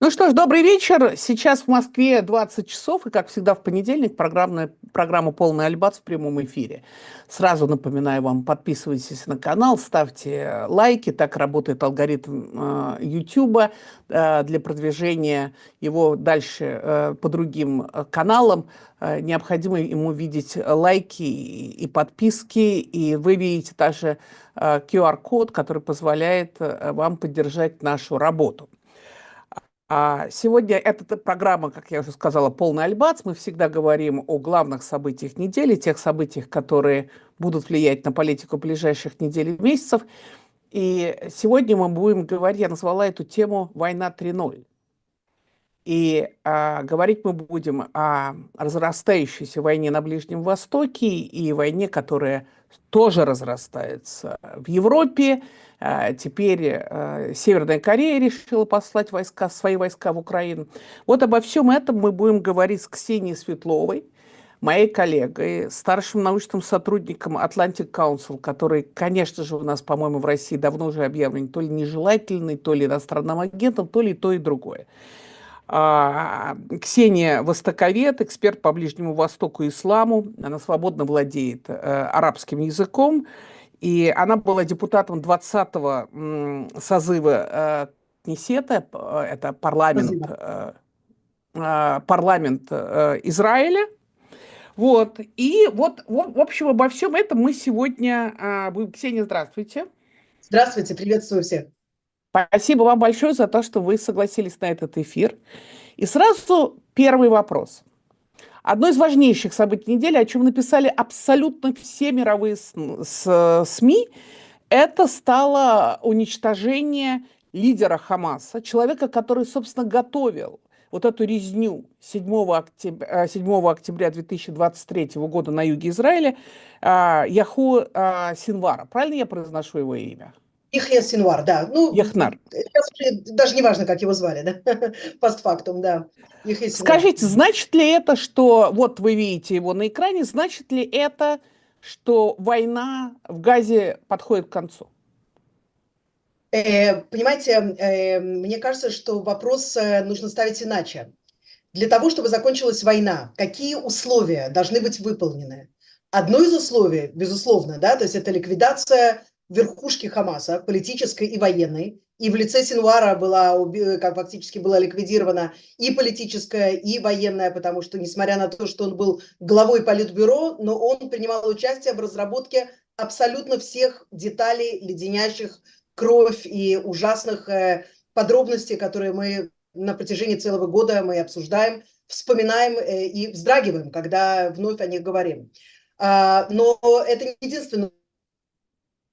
Ну что ж, добрый вечер. Сейчас в Москве 20 часов, и, как всегда, в понедельник программа «Полный Альбац» в прямом эфире. Сразу напоминаю вам, подписывайтесь на канал, ставьте лайки. Так работает алгоритм YouTube для продвижения его дальше по другим каналам. Необходимо ему видеть лайки и подписки, и вы видите даже QR-код, который позволяет вам поддержать нашу работу. Сегодня эта программа, как я уже сказала, «Полный Альбац». Мы всегда говорим о главных событиях недели, тех событиях, которые будут влиять на политику ближайших недель и месяцев. И сегодня мы будем говорить, я назвала эту тему «Война 3.0». И говорить мы будем о разрастающейся войне на Ближнем Востоке и войне, которая тоже разрастается в Европе. Теперь Северная Корея решила послать свои войска в Украину. Вот обо всем этом мы будем говорить с Ксенией Светловой, моей коллегой, старшим научным сотрудником Atlantic Council, который, конечно же, у нас, по-моему, в России давно уже объявлен то ли нежелательный, то ли иностранным агентом, то ли то и другое. Ксения востоковед, эксперт по Ближнему Востоку и исламу. Она свободно владеет арабским языком. И она была депутатом 20-го созыва Кнессета, это парламент Израиля. Вот. И вот, в общем, обо всем этом мы сегодня будем. Ксения, здравствуйте. Здравствуйте, приветствую всех. Спасибо вам большое за то, что вы согласились на этот эфир. И сразу первый вопрос. Одно из важнейших событий недели, о чем написали абсолютно все мировые СМИ, это стало уничтожение лидера Хамаса, человека, который, собственно, готовил вот эту резню 7 октября 2023 года на юге Израиля, Яху Синвара. Правильно я произношу его имя? Ихья Синвар, да. Ну, Яхнар. сейчас даже не важно, как его звали, да, постфактум, да. Ихья Синвар. Скажите, значит ли это, что, вот вы видите его на экране, значит ли это, что война в Газе подходит к концу? Понимаете, мне кажется, что вопрос нужно ставить иначе. Для того, чтобы закончилась война, какие условия должны быть выполнены? Одно из условий, безусловно, да, то есть это ликвидация верхушки Хамаса, политической и военной. И в лице Синвара как фактически была ликвидирована и политическая, и военная, потому что, несмотря на то, что он был главой политбюро, но он принимал участие в разработке абсолютно всех деталей, леденящих кровь и ужасных подробностей, которые мы на протяжении целого года мы обсуждаем, вспоминаем и вздрагиваем, когда вновь о них говорим. Но это не единственное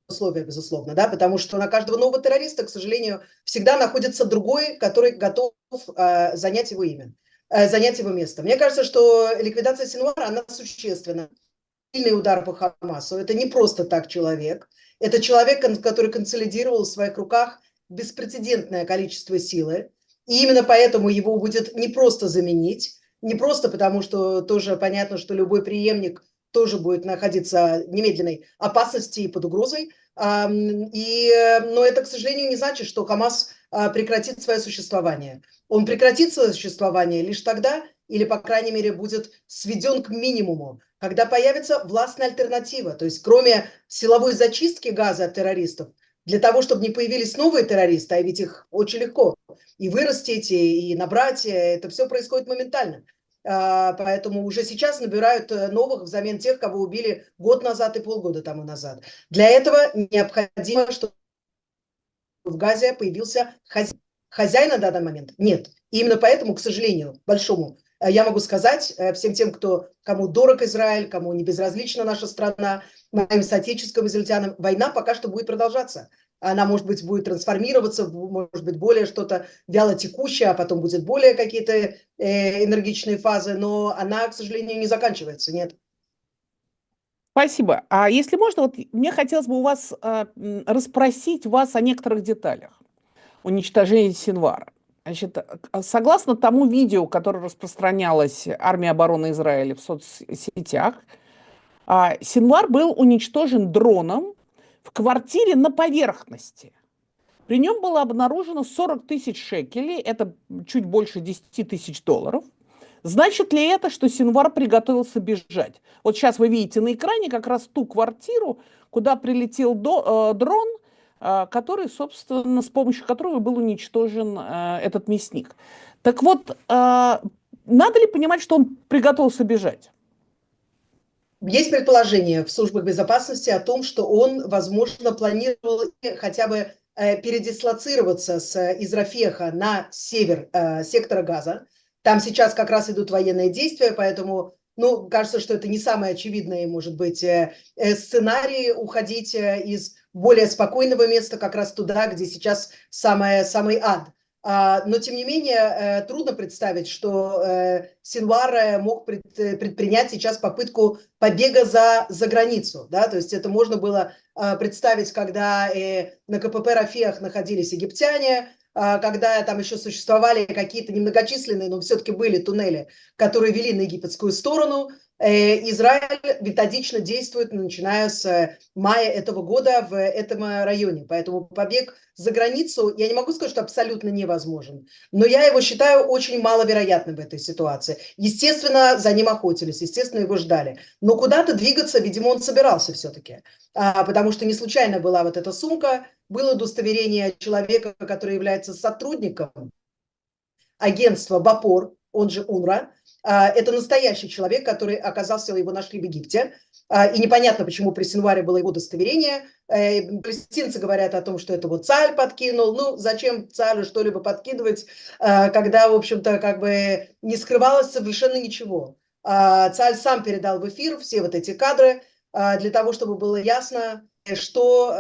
условие, безусловно, да, потому что на каждого нового террориста, к сожалению, всегда находится другой, который готов занять его имя, занять его место. Мне кажется, что ликвидация Синвара, она существенна. Сильный удар по Хамасу. Это не просто так человек. Это человек, который консолидировал в своих руках беспрецедентное количество силы. И именно поэтому его будет не просто заменить, не просто потому, что тоже понятно, что любой преемник тоже будет находиться в немедленной опасности и под угрозой. Но это, к сожалению, не значит, что Хамас прекратит свое существование. Он прекратит свое существование лишь тогда, или, по крайней мере, будет сведен к минимуму, когда появится властная альтернатива. То есть кроме силовой зачистки Газа от террористов, для того, чтобы не появились новые террористы, а ведь их очень легко и вырастить, и набрать, это все происходит моментально. Поэтому уже сейчас набирают новых взамен тех, кого убили год назад и полгода тому назад. Для этого необходимо, чтобы в Газе появился хозяин. Хозяина на данный момент нет. И именно поэтому, к сожалению, большому, я могу сказать всем тем, кому дорог Израиль, кому не безразлична наша страна, моим соотечественным израильтянам, война пока что будет продолжаться. Она, может быть, будет трансформироваться, может быть, более что-то вяло текущее, а потом будет более какие-то энергичные фазы, но она, к сожалению, не заканчивается, нет. Спасибо. А если можно, вот мне хотелось бы у вас расспросить вас о некоторых деталях уничтожения Синвара. Значит, согласно тому видео, которое распространялось Армией обороны Израиля в соцсетях, Синвар был уничтожен дроном в квартире на поверхности. При нем было обнаружено 40 тысяч шекелей, это чуть больше 10 тысяч долларов. Значит ли это, что Синвар приготовился бежать? Вот сейчас вы видите на экране как раз ту квартиру, куда прилетел дрон, который, собственно, с помощью которого был уничтожен этот мясник. Так вот, надо ли понимать, что он приготовился бежать? Есть предположение в службах безопасности о том, что он, возможно, планировал хотя бы передислоцироваться из Рафеха на север сектора Газа. Там сейчас как раз идут военные действия, поэтому, ну, кажется, что это не самый очевидный, может быть, сценарий уходить из более спокойного места как раз туда, где сейчас самый ад. Но, тем не менее, трудно представить, что Синвар мог предпринять сейчас попытку побега за границу. Да? То есть это можно было представить, когда на КПП Рафех находились египтяне, когда там еще существовали какие-то немногочисленные, но все-таки были туннели, которые вели на египетскую сторону. Израиль методично действует, начиная с мая этого года в этом районе. Поэтому побег за границу, я не могу сказать, что абсолютно невозможен, но я его считаю очень маловероятным в этой ситуации. Естественно, за ним охотились, естественно, его ждали. Но куда-то двигаться, видимо, он собирался все-таки. Потому что не случайно была вот эта сумка, было удостоверение человека, который является сотрудником агентства БАПОР, он же УНРWA. Это настоящий человек, который оказался, его нашли в Египте. И непонятно, почему при Синваре было его удостоверение. Палестинцы говорят о том, что это вот Цаль подкинул. Ну, зачем Цалю что-либо подкидывать, когда, в общем-то, как бы не скрывалось совершенно ничего. Цаль сам передал в эфир все вот эти кадры для того, чтобы было ясно, что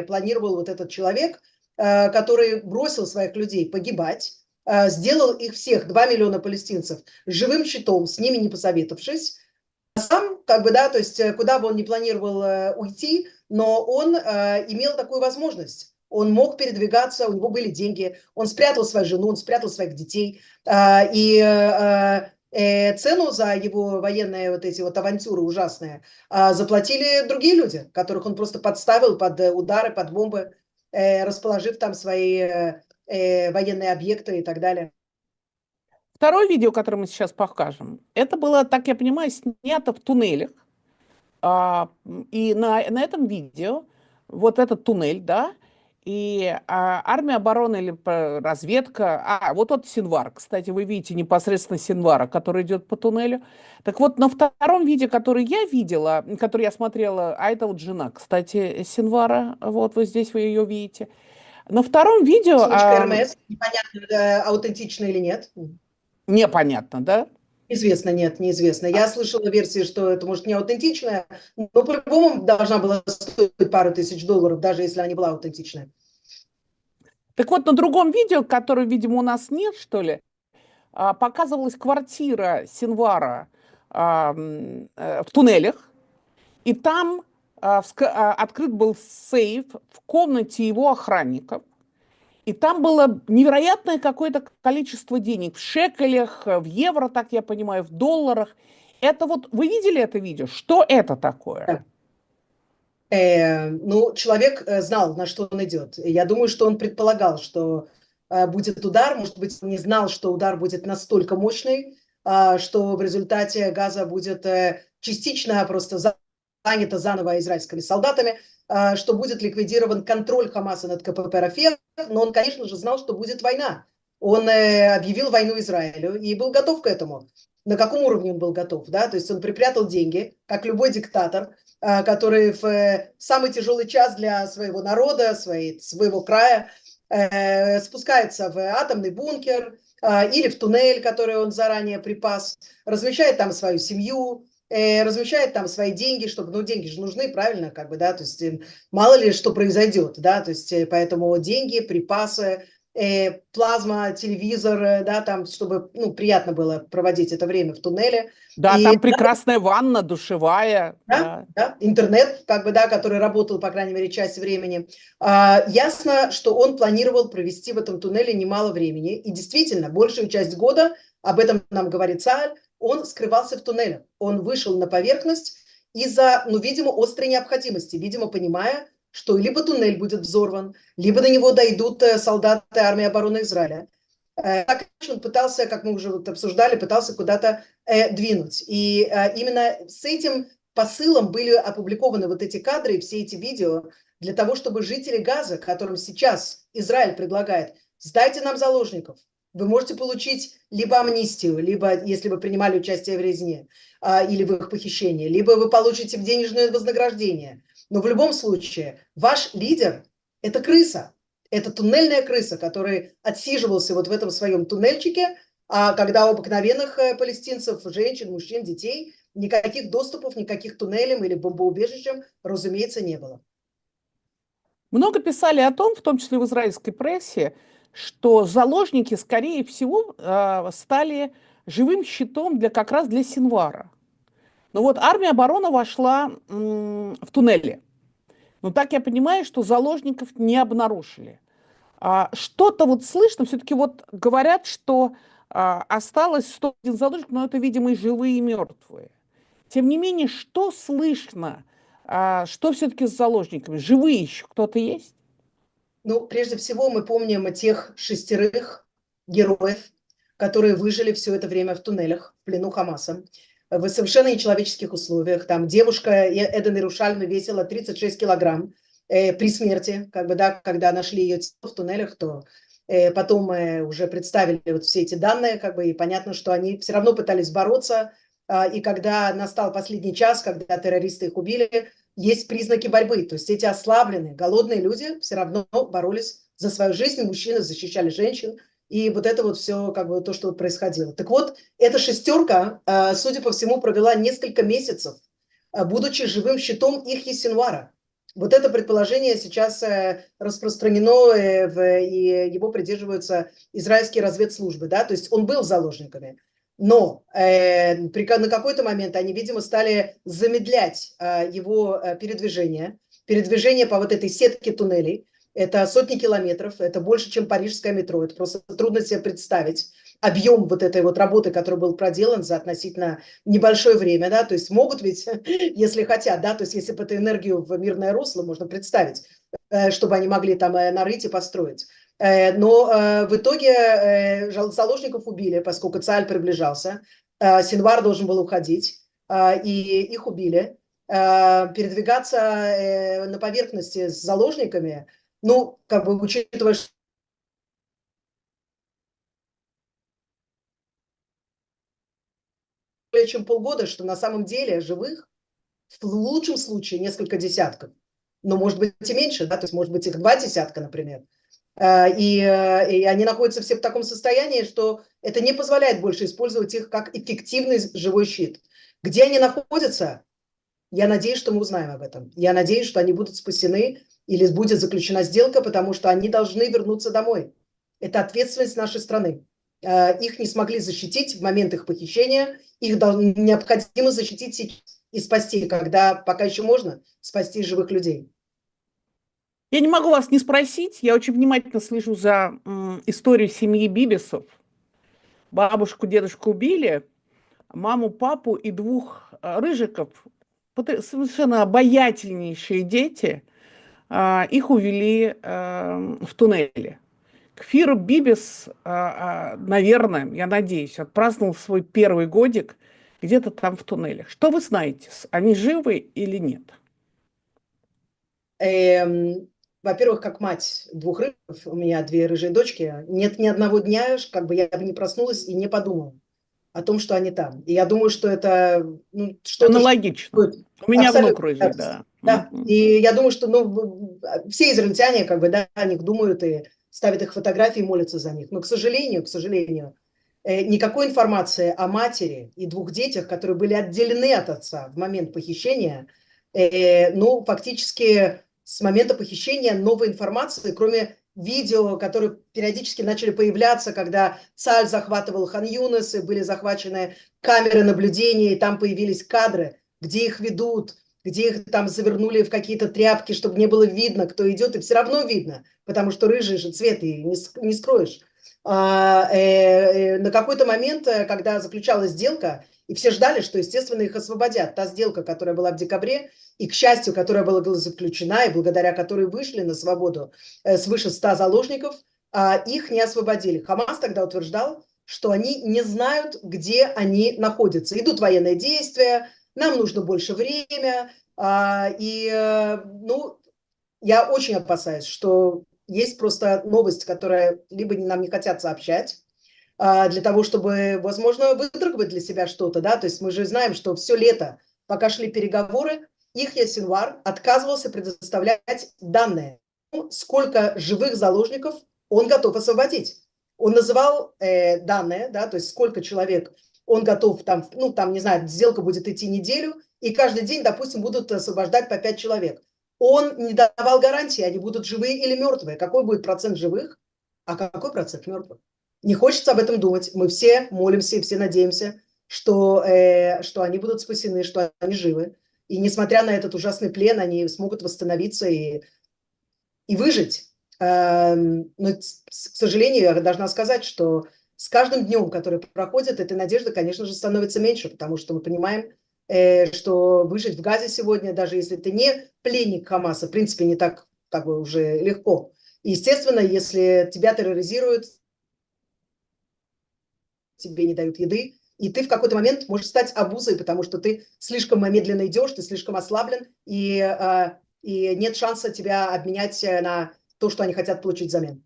планировал вот этот человек, который бросил своих людей погибать, сделал их всех, 2 миллиона палестинцев, живым щитом, с ними не посоветовавшись. Сам, как бы, да, то есть куда бы он ни планировал уйти, но он имел такую возможность. Он мог передвигаться, у него были деньги, он спрятал свою жену, он спрятал своих детей. Цену за его военные вот эти вот авантюры ужасные заплатили другие люди, которых он просто подставил под удары, под бомбы, расположив там свои военные объекты и так далее. Второе видео, которое мы сейчас покажем, это было, так я понимаю, снято в туннелях. И на этом видео вот этот туннель, да, и армия обороны или разведка, вот тот Синвар, кстати, вы видите непосредственно Синвара, который идет по туннелю. Так вот, на втором видео, которое я видела, которое я смотрела, это вот жена, кстати, Синвара, вот здесь вы ее видите. На втором видео... Сумочка РМС, непонятно, аутентично или нет. Непонятно, да? Известно, нет, неизвестно. Я слышала версии, что это, может, не аутентичная, но по-любому должна была стоить пару тысяч долларов, даже если она не была аутентичная. Так вот, на другом видео, которое, видимо, у нас нет, что ли, показывалась квартира Синвара в туннелях, и там открыт был сейф в комнате его охранников. И там было невероятное какое-то количество денег в шекелях, в евро, так я понимаю, в долларах. Это вот, вы видели это видео? Что это такое? Ну, человек знал, на что он идет. Я думаю, что он предполагал, что будет удар. Может быть, он не знал, что удар будет настолько мощный, что в результате Газа будет частично просто занята заново израильскими солдатами, что будет ликвидирован контроль Хамаса над КПП Рафех, но он, конечно же, знал, что будет война. Он объявил войну Израилю и был готов к этому. На каком уровне он был готов? Да? То есть он припрятал деньги, как любой диктатор, который в самый тяжелый час для своего народа, своего края спускается в атомный бункер или в туннель, который он заранее припас, размещает там свою семью, размещает там свои деньги, чтобы, ну, деньги же нужны, правильно, как бы, да, то есть мало ли что произойдет, да, то есть поэтому деньги, припасы, плазма, телевизор, да, там, чтобы, ну, приятно было проводить это время в туннеле. Да, и, там прекрасная ванна, душевая. Да, да, интернет, как бы, да, который работал, по крайней мере, часть времени. Ясно, что он планировал провести в этом туннеле немало времени, и действительно, большую часть года, об этом нам говорит Цааль, он скрывался в туннелях. Он вышел на поверхность из-за, ну, видимо, острой необходимости, видимо, понимая, что либо туннель будет взорван, либо до него дойдут солдаты армии обороны Израиля. Так он пытался, как мы уже вот обсуждали, пытался куда-то двинуть. И именно с этим посылом были опубликованы вот эти кадры и все эти видео для того, чтобы жители Газа, которым сейчас Израиль предлагает, сдайте нам заложников, вы можете получить либо амнистию, либо, если вы принимали участие в резне или в их похищении, либо вы получите денежное вознаграждение. Но в любом случае ваш лидер – это крыса, это туннельная крыса, который отсиживался вот в этом своем туннельчике, а когда у обыкновенных палестинцев, женщин, мужчин, детей никаких доступов, никаких туннелям или бомбоубежищам, разумеется, не было. Много писали о том, в том числе в израильской прессе, что заложники, скорее всего, стали живым щитом как раз для Синвара. Но вот армия обороны вошла в туннели. Но так я понимаю, что заложников не обнаружили. Что-то вот слышно, все-таки вот говорят, что осталось 101 заложник, но это, видимо, и живые, и мертвые. Тем не менее, что слышно, что все-таки с заложниками? Живые еще кто-то есть? Ну, прежде всего, мы помним тех 6 героев, которые выжили все это время в туннелях, в плену Хамаса, в совершенно нечеловеческих условиях. Там девушка Эден Ирушальна весила 36 килограмм при смерти, как бы, да, когда нашли ее тело в туннелях, то потом уже представили вот все эти данные, как бы, и понятно, что они все равно пытались бороться, и когда настал последний час, когда террористы их убили, есть признаки борьбы. То есть эти ослабленные, голодные люди все равно боролись за свою жизнь, мужчины защищали женщин, и вот это вот все, как бы, то, что вот происходило. Так вот, эта 6, судя по всему, провела несколько месяцев, будучи живым щитом их Синвара. Вот это предположение сейчас распространено, и его придерживаются израильские разведслужбы, да, то есть он был заложниками. Но на какой-то момент они, видимо, стали замедлять его передвижение по вот этой сетке туннелей. Это сотни километров, это больше, чем парижское метро. Это просто трудно себе представить объем вот этой вот работы, который был проделан за относительно небольшое время, да, то есть могут ведь, если хотят, да, то есть если бы эту энергию в мирное русло можно представить, чтобы они могли там нарыть и построить. Но в итоге заложников убили, поскольку Цааль приближался. Синвар должен был уходить, и их убили. Передвигаться на поверхности с заложниками, ну, как бы учитывая, что более чем полгода, что на самом деле живых в лучшем случае несколько десятков, но может быть и меньше, да, то есть может быть их 2 десятка, например. И они находятся все в таком состоянии, что это не позволяет больше использовать их как эффективный живой щит. Где они находятся? Я надеюсь, что мы узнаем об этом. Я надеюсь, что они будут спасены или будет заключена сделка, потому что они должны вернуться домой. Это ответственность нашей страны. Их не смогли защитить в момент их похищения, их необходимо защитить сейчас и спасти, когда пока еще можно спасти живых людей. Я не могу вас не спросить, я очень внимательно слежу за историей семьи Бибисов. Бабушку, дедушку убили, маму, папу и 2 рыжиков, совершенно обаятельнейшие дети, их увели в туннеле. Кфир Бибис, наверное, я надеюсь, отпраздновал свой 1-й годик где-то там в туннелях. Что вы знаете, они живы или нет? Во-первых, как мать 2 рыжих, у меня 2 рыжие дочки, нет ни одного дня, как бы я бы не проснулась и не подумала о том, что они там. И я думаю, что это что-то... Аналогично. У меня внук рыжий, да. Да. И я думаю, что все израильтяне, как бы, да, о них думают и ставят их фотографии, молятся за них. Но, к сожалению, никакой информации о матери и 2 детях, которые были отделены от отца в момент похищения, фактически с момента похищения новой информации, кроме видео, которые периодически начали появляться, когда Цааль захватывал Хан-Юнес, и были захвачены камеры наблюдения, и там появились кадры, где их ведут, где их там завернули в какие-то тряпки, чтобы не было видно, кто идет, и все равно видно, потому что рыжий же цвет, и не скроешь. На какой-то момент, когда заключалась сделка, И все ждали, что, естественно, их освободят. Та сделка, которая была в декабре, и, к счастью, которая была заключена, и благодаря которой вышли на свободу свыше 100 заложников, их не освободили. Хамас тогда утверждал, что они не знают, где они находятся. Идут военные действия, нам нужно больше времени. Ну, я очень опасаюсь, что есть просто новость, которая либо нам не хотят сообщать, для того, чтобы, возможно, выторговать для себя что-то, да, то есть мы же знаем, что все лето, пока шли переговоры, Ихья Синвар отказывался предоставлять данные, сколько живых заложников он готов освободить. Он называл данные, да, то есть сколько человек он готов, там, ну, там, не знаю, сделка будет идти неделю, и каждый день, допустим, будут освобождать по 5 человек. Он не давал гарантии, они будут живые или мертвые. Какой будет процент живых, а какой процент мертвых? Не хочется об этом думать. Мы все молимся и все надеемся, что они будут спасены, что они живы. И несмотря на этот ужасный плен, они смогут восстановиться и выжить. Но, к сожалению, я должна сказать, что с каждым днем, который проходит, эта надежда, конечно же, становится меньше, потому что мы понимаем, что выжить в Газе сегодня, даже если ты не пленник Хамаса, в принципе, не так как бы уже легко. И, естественно, если тебя терроризируют, тебе не дают еды, и ты в какой-то момент можешь стать обузой, потому что ты слишком медленно идешь, ты слишком ослаблен, и нет шанса тебя обменять на то, что они хотят получить взамен.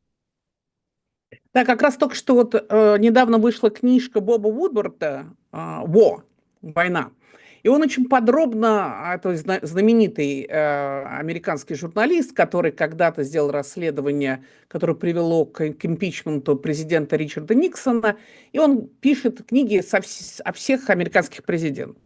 Да, как раз только что вот недавно вышла книжка Боба Вудворта «Война». И он очень подробно, это знаменитый американский журналист, который когда-то сделал расследование, которое привело к импичменту президента Ричарда Никсона, и он пишет книги о всех американских президентах,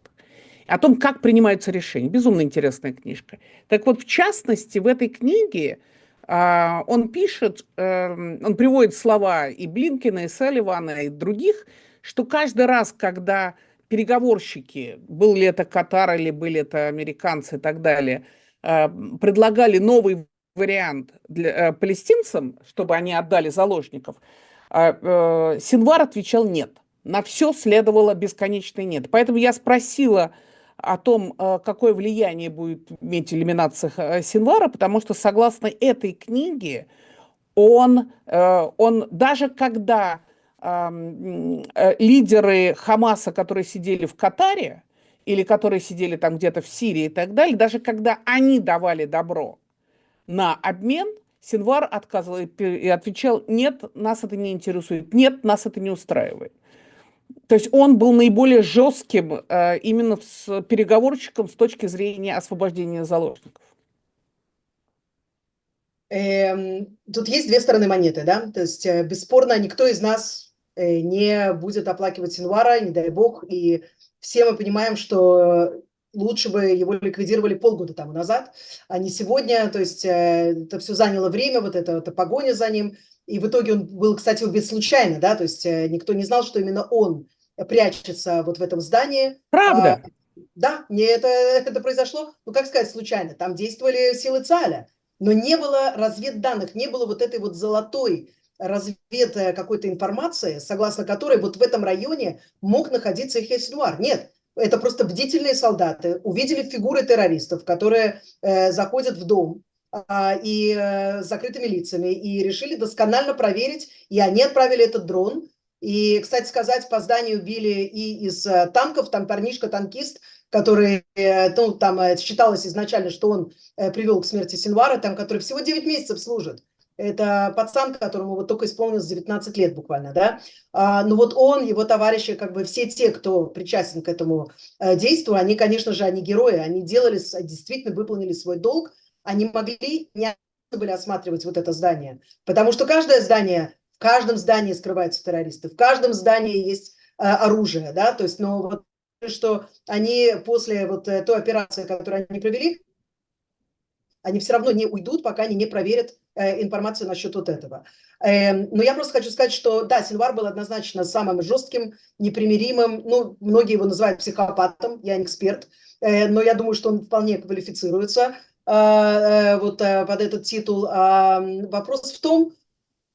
о том, как принимаются решения. Безумно интересная книжка. Так вот, в частности, в этой книге он пишет, он приводит слова и Блинкена, и Салливана, и других, что каждый раз, когда переговорщики, был ли это Катар или были это американцы и так далее, предлагали новый вариант для палестинцам, чтобы они отдали заложников, Синвар отвечал нет. На все следовало бесконечный нет. Поэтому я спросила о том, какое влияние будет иметь элиминация Синвара, потому что, согласно этой книге, он даже когда лидеры Хамаса, которые сидели в Катаре, или которые сидели там где-то в Сирии и так далее, даже когда они давали добро на обмен, Синвар отказывал и отвечал: нет, нас это не интересует, нет, нас это не устраивает. То есть он был наиболее жестким именно с переговорщиком с точки зрения освобождения заложников. Тут есть две стороны монеты, да, то есть бесспорно никто из нас не будет оплакивать Синвара, не дай бог, и все мы понимаем, что лучше бы его ликвидировали полгода тому назад, а не сегодня, то есть это все заняло время, вот эта погоня за ним, и в итоге он был, кстати, убит случайно, да, то есть никто не знал, что именно он прячется вот в этом здании. Правда? Да, не это произошло, ну как сказать, случайно, там действовали силы ЦАля, но не было разведданных, не было вот этой вот золотой развед какой-то информации, согласно которой вот в этом районе мог находиться Ихья Синвар. Нет, это просто бдительные солдаты увидели фигуры террористов, которые заходят в дом с закрытыми лицами, и решили досконально проверить, и они отправили этот дрон. И, кстати сказать, по зданию били и из танков, там парнишка-танкист, который, ну, там считалось изначально, что он привел к смерти Синвара, там, который всего 9 месяцев служит. Это пацан, которому вот только исполнилось 19 лет буквально, да. Но вот он, его товарищи, как бы все те, кто причастен к этому действию, они, конечно же, они герои, они делали, действительно выполнили свой долг, они могли, не были осматривать вот это здание, потому что каждое здание, в каждом здании скрываются террористы, в каждом здании есть оружие, да, то есть, но вот что они после вот той операции, которую они провели, они все равно не уйдут, пока они не проверят информацию насчет вот этого. Но я просто хочу сказать, что да, Синвар был однозначно самым жестким, непримиримым, ну, многие его называют психопатом, я не эксперт, но я думаю, что он вполне квалифицируется вот под этот титул. Вопрос в том,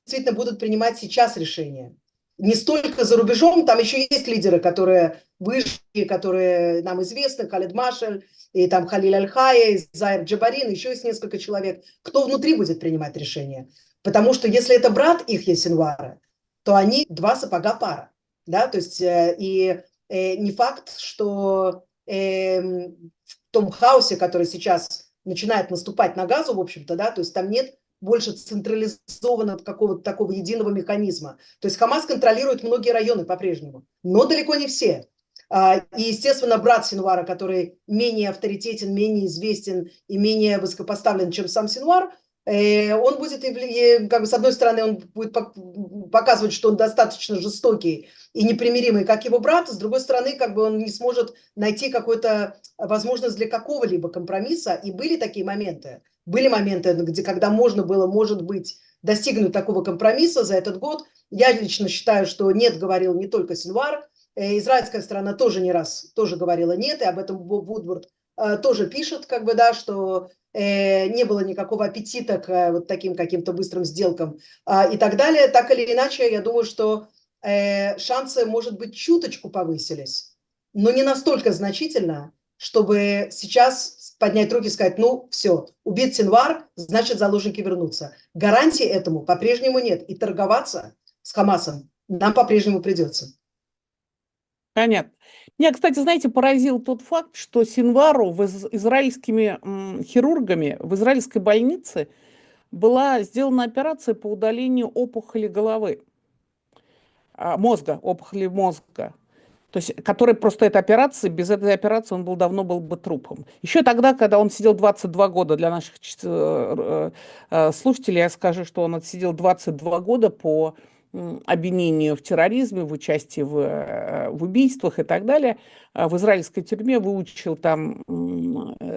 действительно будут принимать сейчас решения. Не столько за рубежом, там еще есть лидеры, которые вышли которые нам известны, Халид Машель, и там Халиль Аль-Хая, и Зайр Джабарин, еще есть несколько человек, кто внутри будет принимать решения. Потому что если это брат их Синвара, то они два сапога пара. Да? То есть не факт, что в том хаосе, который сейчас начинает наступать на Газу, в общем-то, да, то есть там нет больше централизованного какого-то такого единого механизма. То есть Хамас контролирует многие районы по-прежнему, но далеко не все. И, естественно, брат Синвара, который менее авторитетен, менее известен и менее высокопоставлен, чем сам Синвар, он будет, как бы, с одной стороны, он будет показывать, что он достаточно жестокий и непримиримый, как его брат, с другой стороны, как бы он не сможет найти какую-то возможность для какого-либо компромисса. И были такие моменты. Были моменты, где, когда можно было, может быть, достигнуть такого компромисса за этот год. Я лично считаю, что нет, говорил не только Синвар. Израильская сторона тоже не раз тоже говорила нет, и об этом Боб Вудвард тоже пишет, как бы, да, что не было никакого аппетита к вот таким каким-то быстрым сделкам и так далее. Так или иначе, я думаю, что шансы, может быть, чуточку повысились, но не настолько значительно, чтобы сейчас поднять руки и сказать, ну, все, убит Синвар, значит, заложники вернутся. Гарантии этому по-прежнему нет. И торговаться с Хамасом нам по-прежнему придется. Понятно. Меня, кстати, знаете, поразил тот факт, что Синвару израильскими хирургами в израильской больнице была сделана операция по удалению опухоли головы, мозга, опухоли мозга. То есть, который просто этой операции, без этой операции он давно был бы трупом. Еще тогда, когда он сидел 22 года, для наших слушателей я скажу, что он отсидел 22 года по обвинению в терроризме, в участии в убийствах и так далее. В израильской тюрьме выучил там,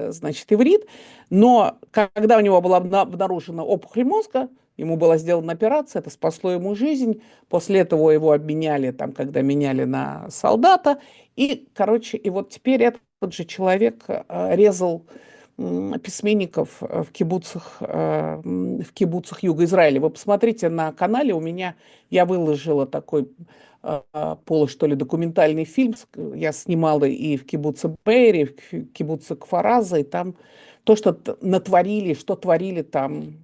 значит, иврит. Но когда у него была обнаружена опухоль мозга, ему была сделана операция, это спасло ему жизнь. После этого его обменяли, там, когда меняли на солдата. И, короче, и вот теперь этот же человек резал письменников в кибуцах Юга Израиля. Вы посмотрите на канале, у меня, я выложила такой что ли, документальный фильм. Я снимала и в кибуце Бейри, и в кибуце Кфараза, и там то, что натворили, что творили там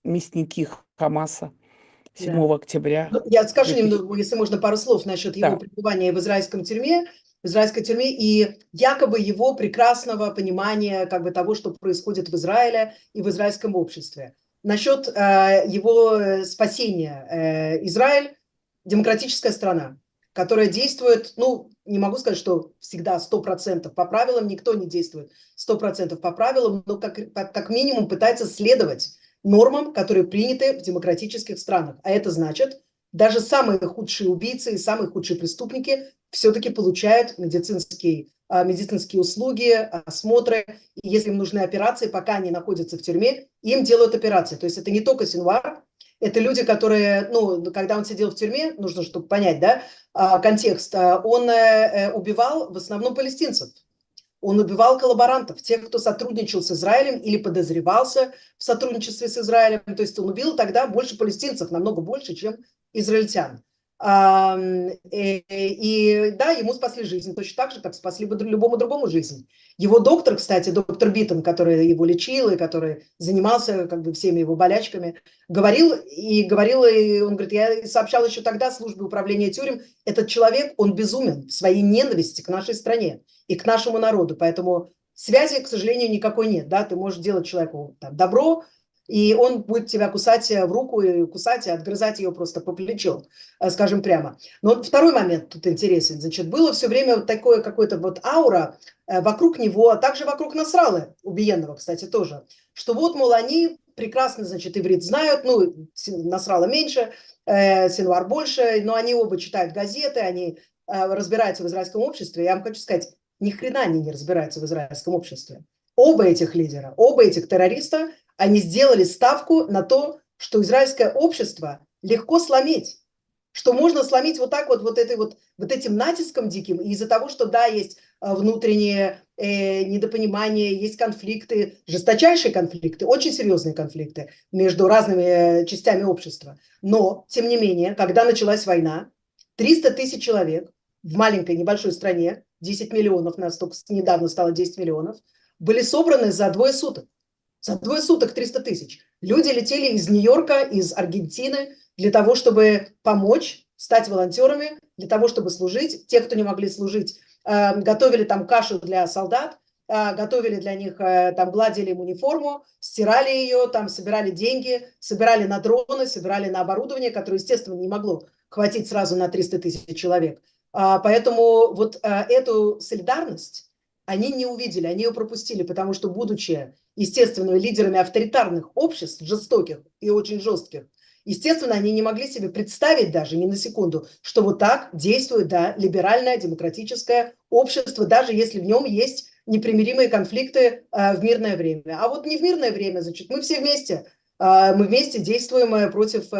мясники Хамаса 7 октября. Я скажу немного, если можно, пару слов насчет его пребывания в израильской тюрьме и якобы его прекрасного понимания как бы того, что происходит в Израиле и в израильском обществе. Насчет его спасения. Израиль – демократическая страна, которая действует, ну, не могу сказать, что всегда 100% по правилам, никто не действует 100% по правилам, но как минимум пытается следовать нормам, которые приняты в демократических странах. А это значит, даже самые худшие убийцы и самые худшие преступники все-таки получают медицинские услуги, осмотры. И если им нужны операции, пока они находятся в тюрьме, им делают операции. То есть это не только Синвар, это люди, которые, ну, когда он сидел в тюрьме, нужно, чтобы понять, да, контекст, он убивал в основном палестинцев. Он убивал коллаборантов, тех, кто сотрудничал с Израилем или подозревался в сотрудничестве с Израилем. То есть он убил тогда больше палестинцев, намного больше, чем израильтян. И да, ему спасли жизнь точно так же, как спасли бы любому другому жизнь. Его доктор, кстати, доктор Биттон, который его лечил и который занимался как бы всеми его болячками, говорил, и он говорит, я сообщал еще тогда службе управления тюрем, этот человек, он безумен в своей ненависти к нашей стране и к нашему народу, поэтому связи, к сожалению, никакой нет, да, ты можешь делать человеку там добро, и он будет тебя кусать в руку, и кусать, и отгрызать ее просто по плечу, скажем прямо. Но второй момент тут интересен. Значит, было все время вот такое какое-то вот аура вокруг него, а также вокруг Насраллы, убиенного, кстати, тоже, что вот, мол, они прекрасно, значит, иврит знают, ну, Насралла меньше, Синвар больше, но они оба читают газеты, они разбираются в израильском обществе. Я вам хочу сказать, ни хрена они не разбираются в израильском обществе. Оба этих лидера, оба этих террориста, они сделали ставку на то, что израильское общество легко сломить, что можно сломить вот так вот этим натиском диким, и из-за того, что да, есть внутренние недопонимания, есть конфликты, жесточайшие конфликты, очень серьезные конфликты между разными частями общества. Но, тем не менее, когда началась война, 300 тысяч человек в маленькой небольшой стране 10 миллионов, нас только недавно стало 10 миллионов, были собраны за 2 суток. За 2 суток 300 тысяч. Люди летели из Нью-Йорка, из Аргентины для того, чтобы помочь, стать волонтерами, для того, чтобы служить. Те, кто не могли служить, готовили там кашу для солдат, готовили для них, там гладили им униформу, стирали ее, там собирали деньги, собирали на дроны, собирали на оборудование, которое, естественно, не могло хватить сразу на 300 тысяч человек. Поэтому вот эту солидарность они не увидели, они ее пропустили, потому что, будучи, естественно, лидерами авторитарных обществ, жестоких и очень жестких, естественно, они не могли себе представить даже ни на секунду, что вот так действует, да, либеральное демократическое общество, даже если в нем есть непримиримые конфликты в мирное время. А вот не в мирное время, значит, мы все вместе, мы вместе действуем против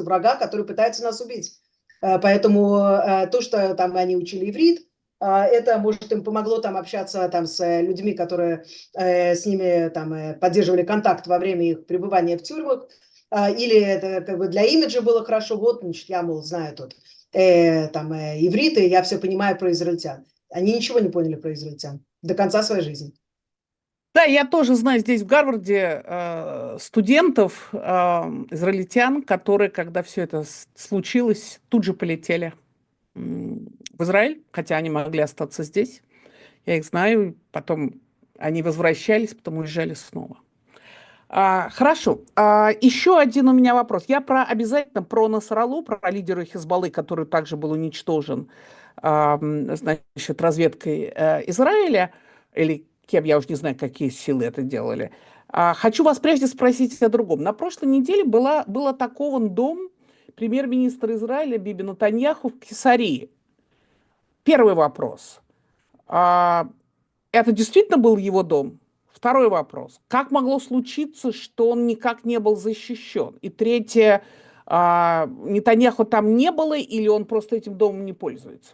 врага, который пытается нас убить. Поэтому то, что там они учили иврит, это, может, им помогло там общаться там с людьми, которые с ними там поддерживали контакт во время их пребывания в тюрьмах, или это как бы для имиджа было хорошо, вот, значит, я, мол, знаю тут иврит, и я все понимаю про израильтян. Они ничего не поняли про израильтян до конца своей жизни. Да, я тоже знаю здесь в Гарварде студентов, израильтян, которые, когда все это случилось, тут же полетели в Израиль, хотя они могли остаться здесь. Я их знаю, потом они возвращались, потом уезжали снова. Хорошо. Еще один у меня вопрос. Я обязательно про Насраллу, про лидера Хизбаллы, который также был уничтожен, значит, разведкой Израиля, или кем, я уже не знаю, какие силы это делали. Хочу вас прежде спросить о другом. На прошлой неделе был атакован дом премьер-министра Израиля Биби Нетаньяху в Кесарии. Первый вопрос. Это действительно был его дом? Второй вопрос. Как могло случиться, что он никак не был защищен? И третье. Нетаньяху там не было или он просто этим домом не пользуется?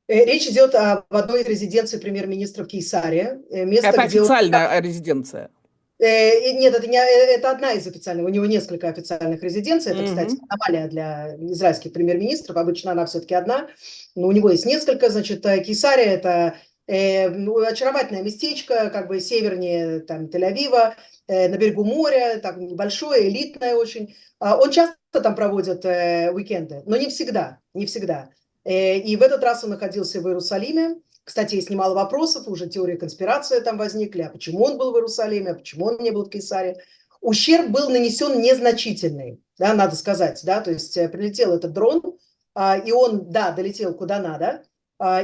Речь идет об одной из резиденций премьер-министра в Кейсаре. Место, Это где он... официальная резиденция. Нет, это одна из официальных. У него несколько официальных резиденций. Это, кстати, Мгм. аномалия для израильских премьер-министров. Обычно она все-таки одна. Но у него есть несколько. Значит, Кейсария – это очаровательное местечко, как бы севернее там, Тель-Авива, на берегу моря, так небольшое, элитное очень. Он часто там проводит уикенды, но не всегда, не всегда. И в этот раз он находился в Иерусалиме. Кстати, есть немало вопросов, уже теории конспирации там возникли, а почему он был в Иерусалиме, а почему он не был в Кейсаре. Ущерб был нанесен незначительный, да, надо сказать, да, то есть прилетел этот дрон, и он, да, долетел куда надо,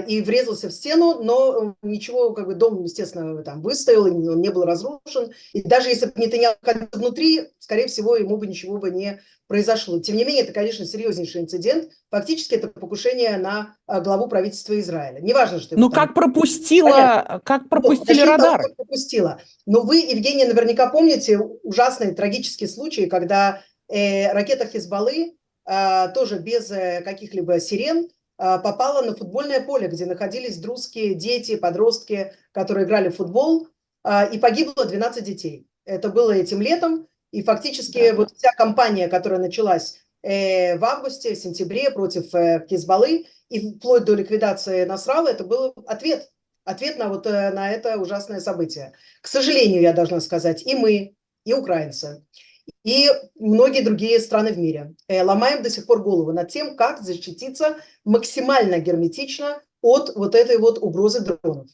и врезался в стену, но ничего, как бы дом, естественно, там выстоял, он не был разрушен, и даже если бы Нетаньяху находился внутри, скорее всего, ему бы ничего бы не произошло. Тем не менее, это, конечно, серьезнейший инцидент, фактически это покушение на главу правительства Израиля. Неважно, что его Ну, там... как Вот, пропустили начнем с того, радары? как пропустила. Но вы, Евгения, наверняка помните ужасный трагический случай, когда ракета Хизбаллы, тоже без каких-либо сирен, попала на футбольное поле, где находились друзские дети, подростки, которые играли в футбол, и погибло 12 детей. Это было этим летом, и фактически Да. вот вся кампания, которая началась в августе, в сентябре против Хизбаллы, и вплоть до ликвидации Насраллы, это был ответ на вот на это ужасное событие. К сожалению, я должна сказать, и мы, и украинцы, и многие другие страны в мире ломаем до сих пор голову над тем, как защититься максимально герметично от вот этой вот угрозы дронов.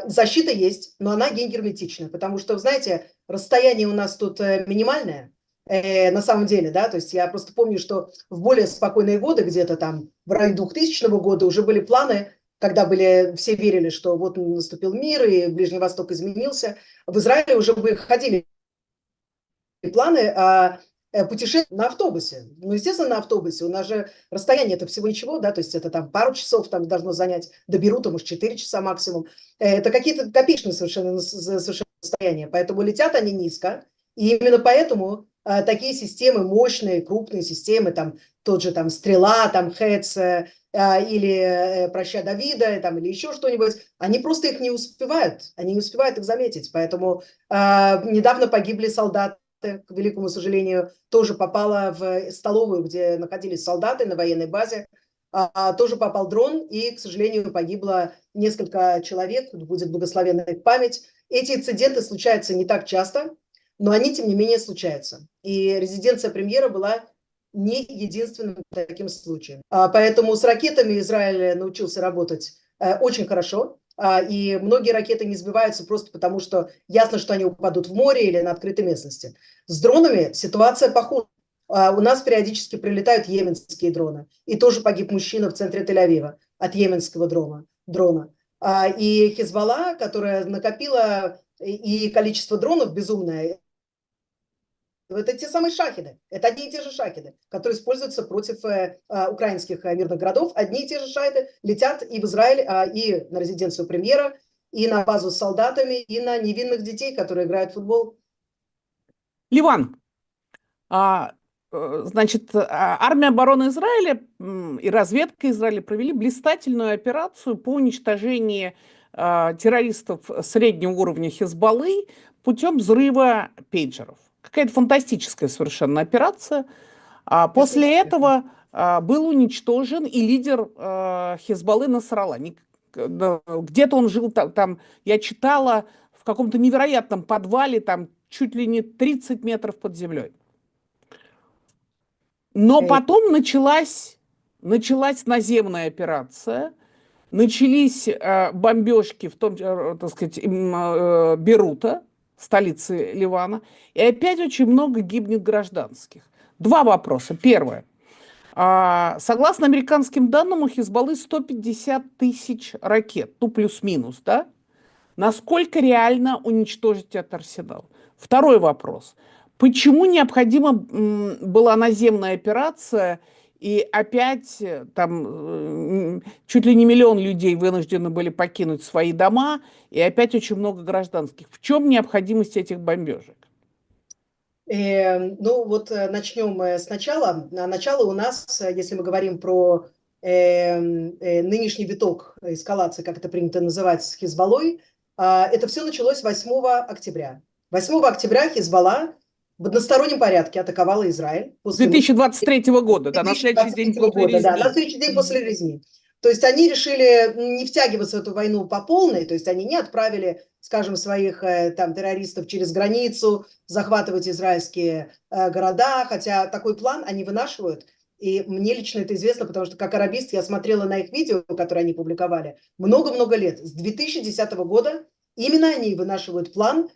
Защита есть, но она не герметичная, потому что, знаете, расстояние у нас тут минимальное, на самом деле, да, то есть я просто помню, что в более спокойные годы, где-то там в районе 2000 года уже были планы, когда все верили, что вот наступил мир и Ближний Восток изменился, в Израиле уже выходили планы путешествий на автобусе. Ну, естественно, на автобусе. У нас же расстояние это всего ничего, да, то есть это там пару часов там должно занять, до Бейрута, может, 4 часа максимум. Это какие-то копеечные совершенно расстояния, поэтому летят они низко, и именно поэтому такие системы, мощные, крупные системы, там тот же там Стрела, там Хец или Проща Давида, там, или еще что-нибудь, они просто их не успевают, они не успевают их заметить, поэтому недавно погибли солдаты, к великому сожалению, тоже попала в столовую, где находились солдаты на военной базе. тоже попал дрон, и, к сожалению, погибло несколько человек, будет благословенна их память. Эти инциденты случаются не так часто, но они, тем не менее, случаются. И резиденция премьера была не единственным таким случаем. Поэтому с ракетами Израиль научился работать очень хорошо. И многие ракеты не сбиваются просто потому, что ясно, что они упадут в море или на открытой местности. С дронами ситуация похожа. У нас периодически прилетают йеменские дроны. И тоже погиб мужчина в центре Тель-Авива от йеменского дрона. И Хизбалла, которая накопила и количество дронов безумное, это те самые шахеды, это одни и те же шахеды, которые используются против украинских мирных городов. Одни и те же шахеды летят и в Израиль, и на резиденцию премьера, и на базу с солдатами, и на невинных детей, которые играют в футбол. Ливан, значит, армия обороны Израиля и разведка Израиля провели блистательную операцию по уничтожению террористов среднего уровня Хизбаллы путем взрыва пейджеров. Какая-то фантастическая совершенно операция. После этого был уничтожен и лидер Хизбаллы Насралла. Где-то он жил там, я читала, в каком-то невероятном подвале, там чуть ли не 30 метров под землей. Но потом началась наземная операция, начались бомбежки, в том, так сказать, Бейрута, столицы Ливана, и опять очень много гибнет гражданских. Два вопроса. Первое. Согласно американским данным, у Хизбаллы 150 тысяч ракет, ну плюс-минус, да? Насколько реально уничтожить этот арсенал? Второй вопрос. Почему необходима была наземная операция, и опять там чуть ли не миллион людей вынуждены были покинуть свои дома, и опять очень много гражданских? В чем необходимость этих бомбежек? Ну вот начнем сначала. Начало у нас, если мы говорим про нынешний виток эскалации, как это принято называть, с Хизбаллой, это все началось 8 октября. 8 октября Хизбалла в одностороннем порядке атаковала Израиль. 2023 года, да, на следующий день после резни. Да, на следующий день после резни. То есть они решили не втягиваться в эту войну по полной, то есть они не отправили, скажем, своих там террористов через границу, захватывать израильские города, хотя такой план они вынашивают. И мне лично это известно, потому что как арабист я смотрела на их видео, которые они публиковали, много-много лет. С 2010 года именно они вынашивают план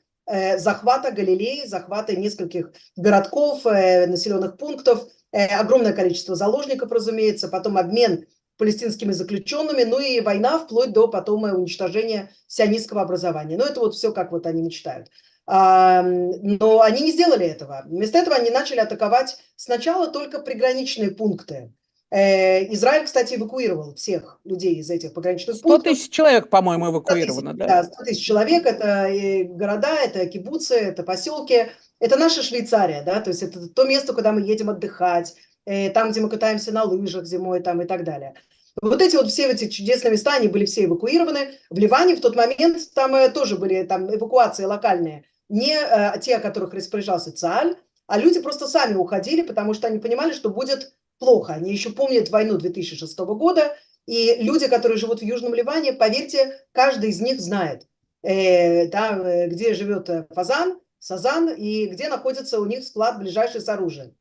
захвата Галилеи, захвата нескольких городков, населенных пунктов, огромное количество заложников, разумеется, потом обмен палестинскими заключенными, ну и война вплоть до потом уничтожения сионистского образования. Ну это вот все, как вот они мечтают. Но они не сделали этого. Вместо этого они начали атаковать сначала только приграничные пункты. Израиль, кстати, эвакуировал всех людей из этих пограничных 100 пунктов. тысяч человек, по-моему, эвакуировано. Да, 100 тысяч человек, это города, это кибуцы, это поселки. Это наша Швейцария, да, то есть это то место, куда мы едем отдыхать, там, где мы катаемся на лыжах зимой там, и так далее. Вот эти вот все эти чудесные места, они были все эвакуированы. В Ливане в тот момент там тоже были там эвакуации локальные. Не те, о которых распоряжался ЦААЛЬ, а люди просто сами уходили, потому что они понимали, что будет плохо. Они еще помнят войну 2006 года, и люди, которые живут в Южном Ливане, поверьте, каждый из них знает, да, где живет Фазан, Сазан и где находится у них склад ближайший с оружием.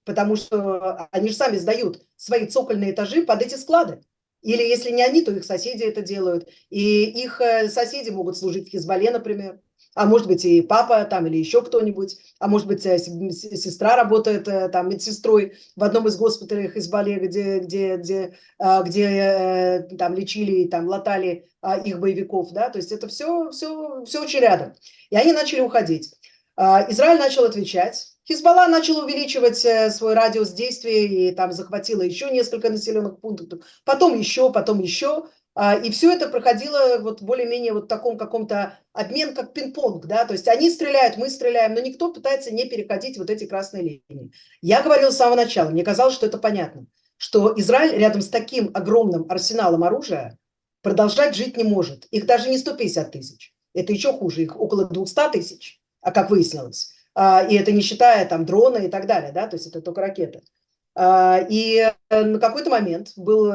Потому что они же сами сдают свои цокольные этажи под эти склады. Или если не они, то их соседи это делают. И их соседи могут служить в Хизбалле, например. А может быть и папа там или еще кто-нибудь. А может быть сестра работает там медсестрой в одном из госпиталей Хизбалле, где там лечили, там латали их боевиков. Да? То есть это все очень рядом. И они начали уходить. Израиль начал отвечать. Хизбалла начал увеличивать свой радиус действия и там захватила еще несколько населенных пунктов, потом еще. И все это проходило вот более-менее вот в таком каком-то обмен, как пинг-понг, да, то есть они стреляют, мы стреляем, но никто пытается не переходить вот эти красные линии. Я говорила с самого начала, мне казалось, что это понятно, что Израиль рядом с таким огромным арсеналом оружия продолжать жить не может. Их даже не 150 тысяч, это еще хуже, их около 200 тысяч, как выяснилось. И это не считая там дрона и так далее, да, то есть это только ракеты. И на какой-то момент был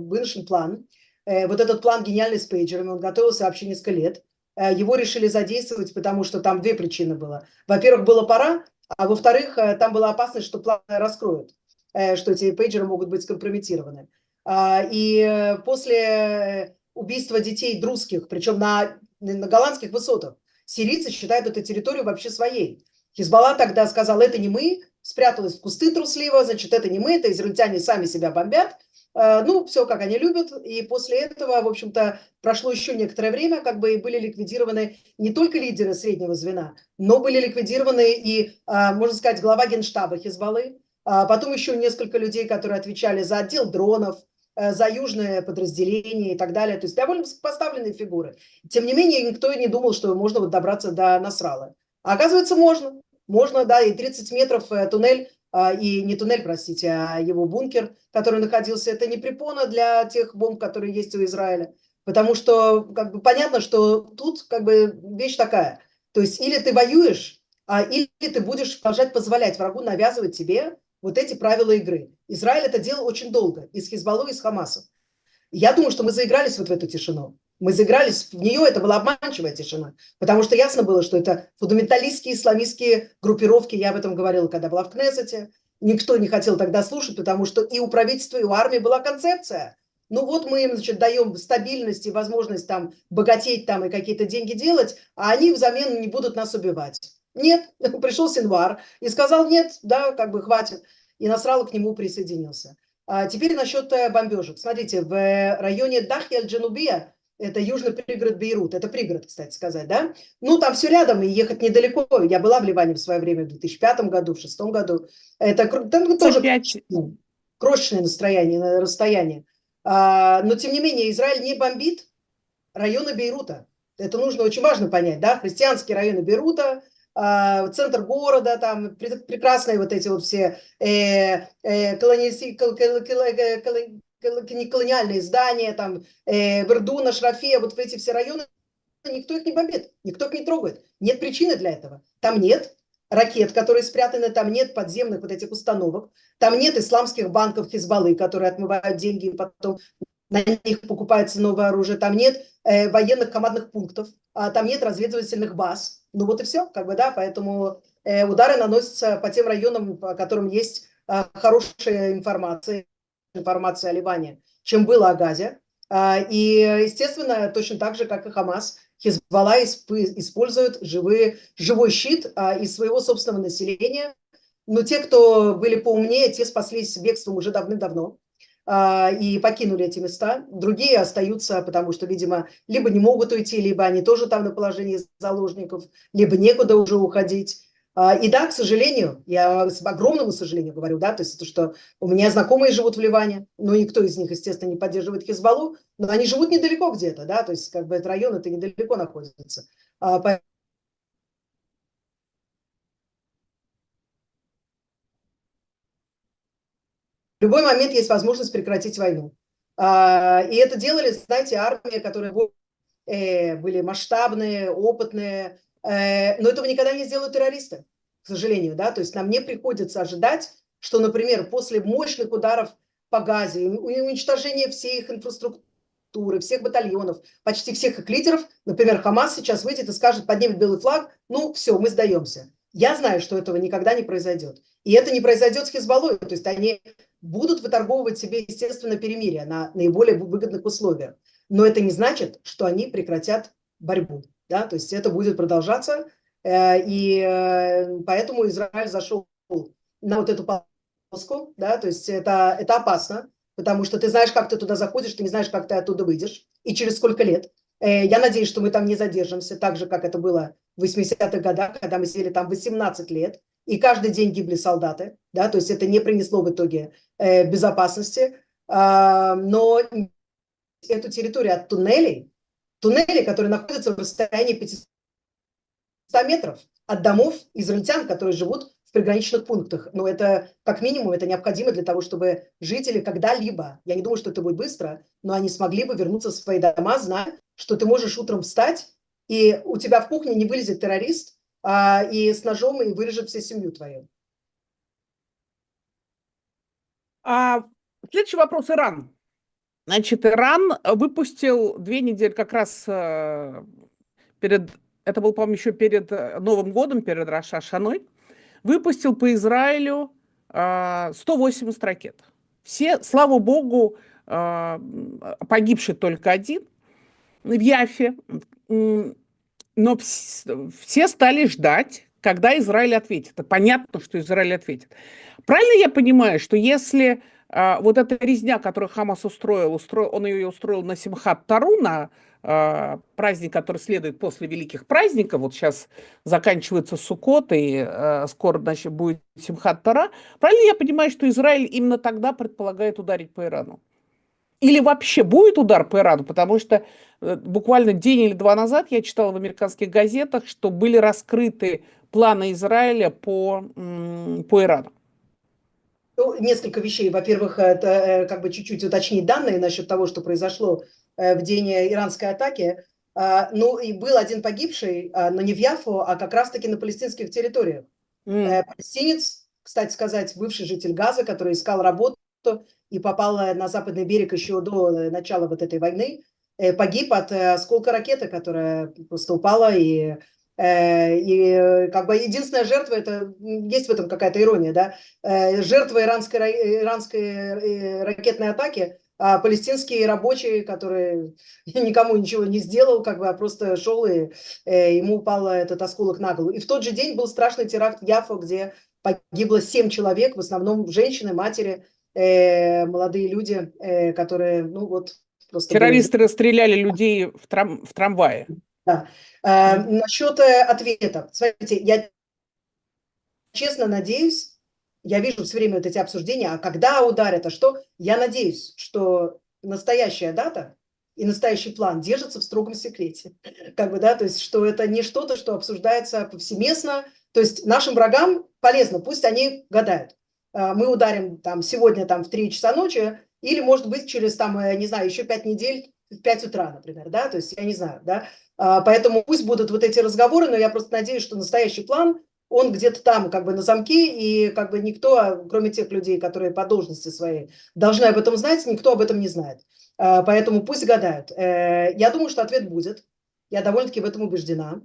выношен план. Вот этот план гениальный с пейджерами, он готовился вообще несколько лет. Его решили задействовать, потому что там две причины было. Во-первых, было пора, а во-вторых, там была опасность, что план раскроют, что эти пейджеры могут быть скомпрометированы. И после убийства детей друзских, причем на голландских высотах, сирийцы считают эту территорию вообще своей. Хизбалла тогда сказал, это не мы, спряталась в кусты трусливо, значит, это не мы, это израильтяне сами себя бомбят. Ну, все, как они любят. И после этого, в общем-то, прошло еще некоторое время, как бы и были ликвидированы не только лидеры среднего звена, но были ликвидированы и, можно сказать, глава генштаба Хизбаллы, потом еще несколько людей, которые отвечали за отдел дронов, за южное подразделение и так далее. То есть довольно поставленные фигуры. Тем не менее, никто не думал, что можно вот добраться до Насраллы. А оказывается, можно. Можно, да, и 30 метров туннель, и не туннель, простите, а его бункер, который находился, это не препона для тех бомб, которые есть у Израиля. Потому что как бы, понятно, что тут как бы вещь такая. То есть или ты воюешь, или ты будешь продолжать позволять врагу навязывать тебе вот эти правила игры. Израиль это делал очень долго, и с Хизбаллой, и с Хамасом. Я думаю, что мы заигрались вот в эту тишину. Мы заигрались в нее, это была обманчивая тишина, потому что ясно было, что это фундаменталистские исламистские группировки, я об этом говорила, когда была в Кнессете, никто не хотел тогда слушать, потому что и у правительства, и у армии была концепция. Ну вот мы им, значит, даем стабильность и возможность там богатеть там и какие-то деньги делать, а они взамен не будут нас убивать. Нет, пришел Синвар и сказал, нет, да, как бы хватит. И Насралла к нему присоединился. Теперь насчет бомбежек. Смотрите, в районе Дахи-аль-Джанубия, это южный пригород Бейрут, это пригород, кстати сказать, да? Ну, там все рядом, и ехать недалеко. Я была в Ливане в свое время, в 2005 году, в 2006 году. Это там тоже 105. крошечное расстояние. Но, тем не менее, Израиль не бомбит районы Бейрута. Это нужно очень важно понять, да? Христианские районы Бейрута, центр города, там прекрасные вот эти вот все колониальные здания, там Вердуна, Шрафия, вот в эти все районы, никто их не бомбит, никто их не трогает. Нет причины для этого. Там нет ракет, которые спрятаны, там нет подземных вот этих установок, там нет исламских банков Хизбаллы, которые отмывают деньги и потом на них покупается новое оружие, там нет военных командных пунктов, там нет разведывательных баз. Ну вот и все, как бы, да, поэтому удары наносятся по тем районам, по которым есть хорошая информация о Ливане, чем было о Газе. И, естественно, точно так же, как и Хамас, Хизбалла использует живой щит из своего собственного населения. Но те, кто были поумнее, те спаслись бегством уже давным-давно и покинули эти места. Другие остаются, потому что, видимо, либо не могут уйти, либо они тоже там на положении заложников, либо некуда уже уходить. И да, к сожалению, я с огромному сожалению говорю, да, то есть то, что у меня знакомые живут в Ливане, но никто из них, естественно, не поддерживает Хизбаллу, но они живут недалеко где-то, да, то есть как бы этот район это недалеко находится. В любой момент есть возможность прекратить войну. И это делали, знаете, армии, которые были масштабные, опытные, но этого никогда не сделают террористы, к сожалению, да, то есть нам не приходится ожидать, что, например, после мощных ударов по Газе, уничтожения всей их инфраструктуры, всех батальонов, почти всех их лидеров, например, Хамас сейчас выйдет и скажет, поднимет белый флаг, ну все, мы сдаемся. Я знаю, что этого никогда не произойдет. И это не произойдет с Хизбаллой, то есть они будут выторговывать себе, естественно, перемирие на наиболее выгодных условиях. Но это не значит, что они прекратят борьбу. Да? То есть это будет продолжаться. И поэтому Израиль зашел на вот эту полоску. Да? То есть это опасно, потому что ты знаешь, как ты туда заходишь, ты не знаешь, как ты оттуда выйдешь и через сколько лет. Я надеюсь, что мы там не задержимся, так же, как это было в 80-х годах, когда мы сидели там 18 лет, и каждый день гибли солдаты. Да? То есть это не принесло в итоге безопасности. Но эту территорию от туннелей, которые находятся в расстоянии 500 метров от домов израильтян, которые живут в приграничных пунктах. Но это, как минимум, это необходимо для того, чтобы жители когда-либо, я не думаю, что это будет быстро, но они смогли бы вернуться в свои дома, зная, что ты можешь утром встать, и у тебя в кухне не вылезет террорист и с ножом и вырежет всю семью твою. Следующий вопрос. Иран. Значит, Иран выпустил 2 недели как раз перед, это был, по-моему, еще перед Новым годом, перед Рош ха-Шаной, выпустил по Израилю 180 ракет. Все, слава богу, погибший только один в Яфе. Но все стали ждать, когда Израиль ответит. Это понятно, что Израиль ответит. Правильно я понимаю, что если вот эта резня, которую Хамас устроил, он ее устроил на Симхат-Тару, на праздник, который следует после великих праздников, вот сейчас заканчивается Суккот, и скоро, значит, будет Симхат-Тара, правильно я понимаю, что Израиль именно тогда предполагает ударить по Ирану? Или вообще будет удар по Ирану? Потому что буквально день или два назад я читала в американских газетах, что были раскрыты планы Израиля по Ирану. Ну, несколько вещей. Во-первых, это как бы чуть-чуть уточнить данные насчет того, что произошло в день иранской атаки. Ну, и был один погибший, но не в Яфу, а как раз-таки на палестинских территориях. Палестинец, кстати сказать, бывший житель Газа, который искал работу и попал на западный берег еще до начала вот этой войны, погиб от осколка ракеты, которая просто упала, и как бы единственная жертва, это есть в этом какая-то ирония, да, жертва иранской ракетной атаки, а палестинские рабочие, которые никому ничего не сделал, как бы, а просто шел, и ему упал этот осколок на голову. И в тот же день был страшный теракт в Яффа, где погибло 7 человек, в основном женщины, матери, молодые люди, которые, ну вот, просто... Террористы расстреляли людей в трамвае. Да. Насчет ответа. Смотрите, я честно надеюсь, я вижу все время вот эти обсуждения, а когда ударят, а что? Я надеюсь, что настоящая дата и настоящий план держатся в строгом секрете. Как бы, да, то есть, что это не что-то, что обсуждается повсеместно. То есть нашим врагам полезно, пусть они гадают. Мы ударим там сегодня там в 3 часа ночи, или, может быть, через там, не знаю, еще 5 недель в 5 утра, например, да, то есть я не знаю, да. Поэтому пусть будут вот эти разговоры, но я просто надеюсь, что настоящий план, он где-то там как бы на замке, и как бы никто, кроме тех людей, которые по должности своей должны об этом знать, никто об этом не знает. Поэтому пусть гадают. Я думаю, что ответ будет. Я довольно-таки в этом убеждена.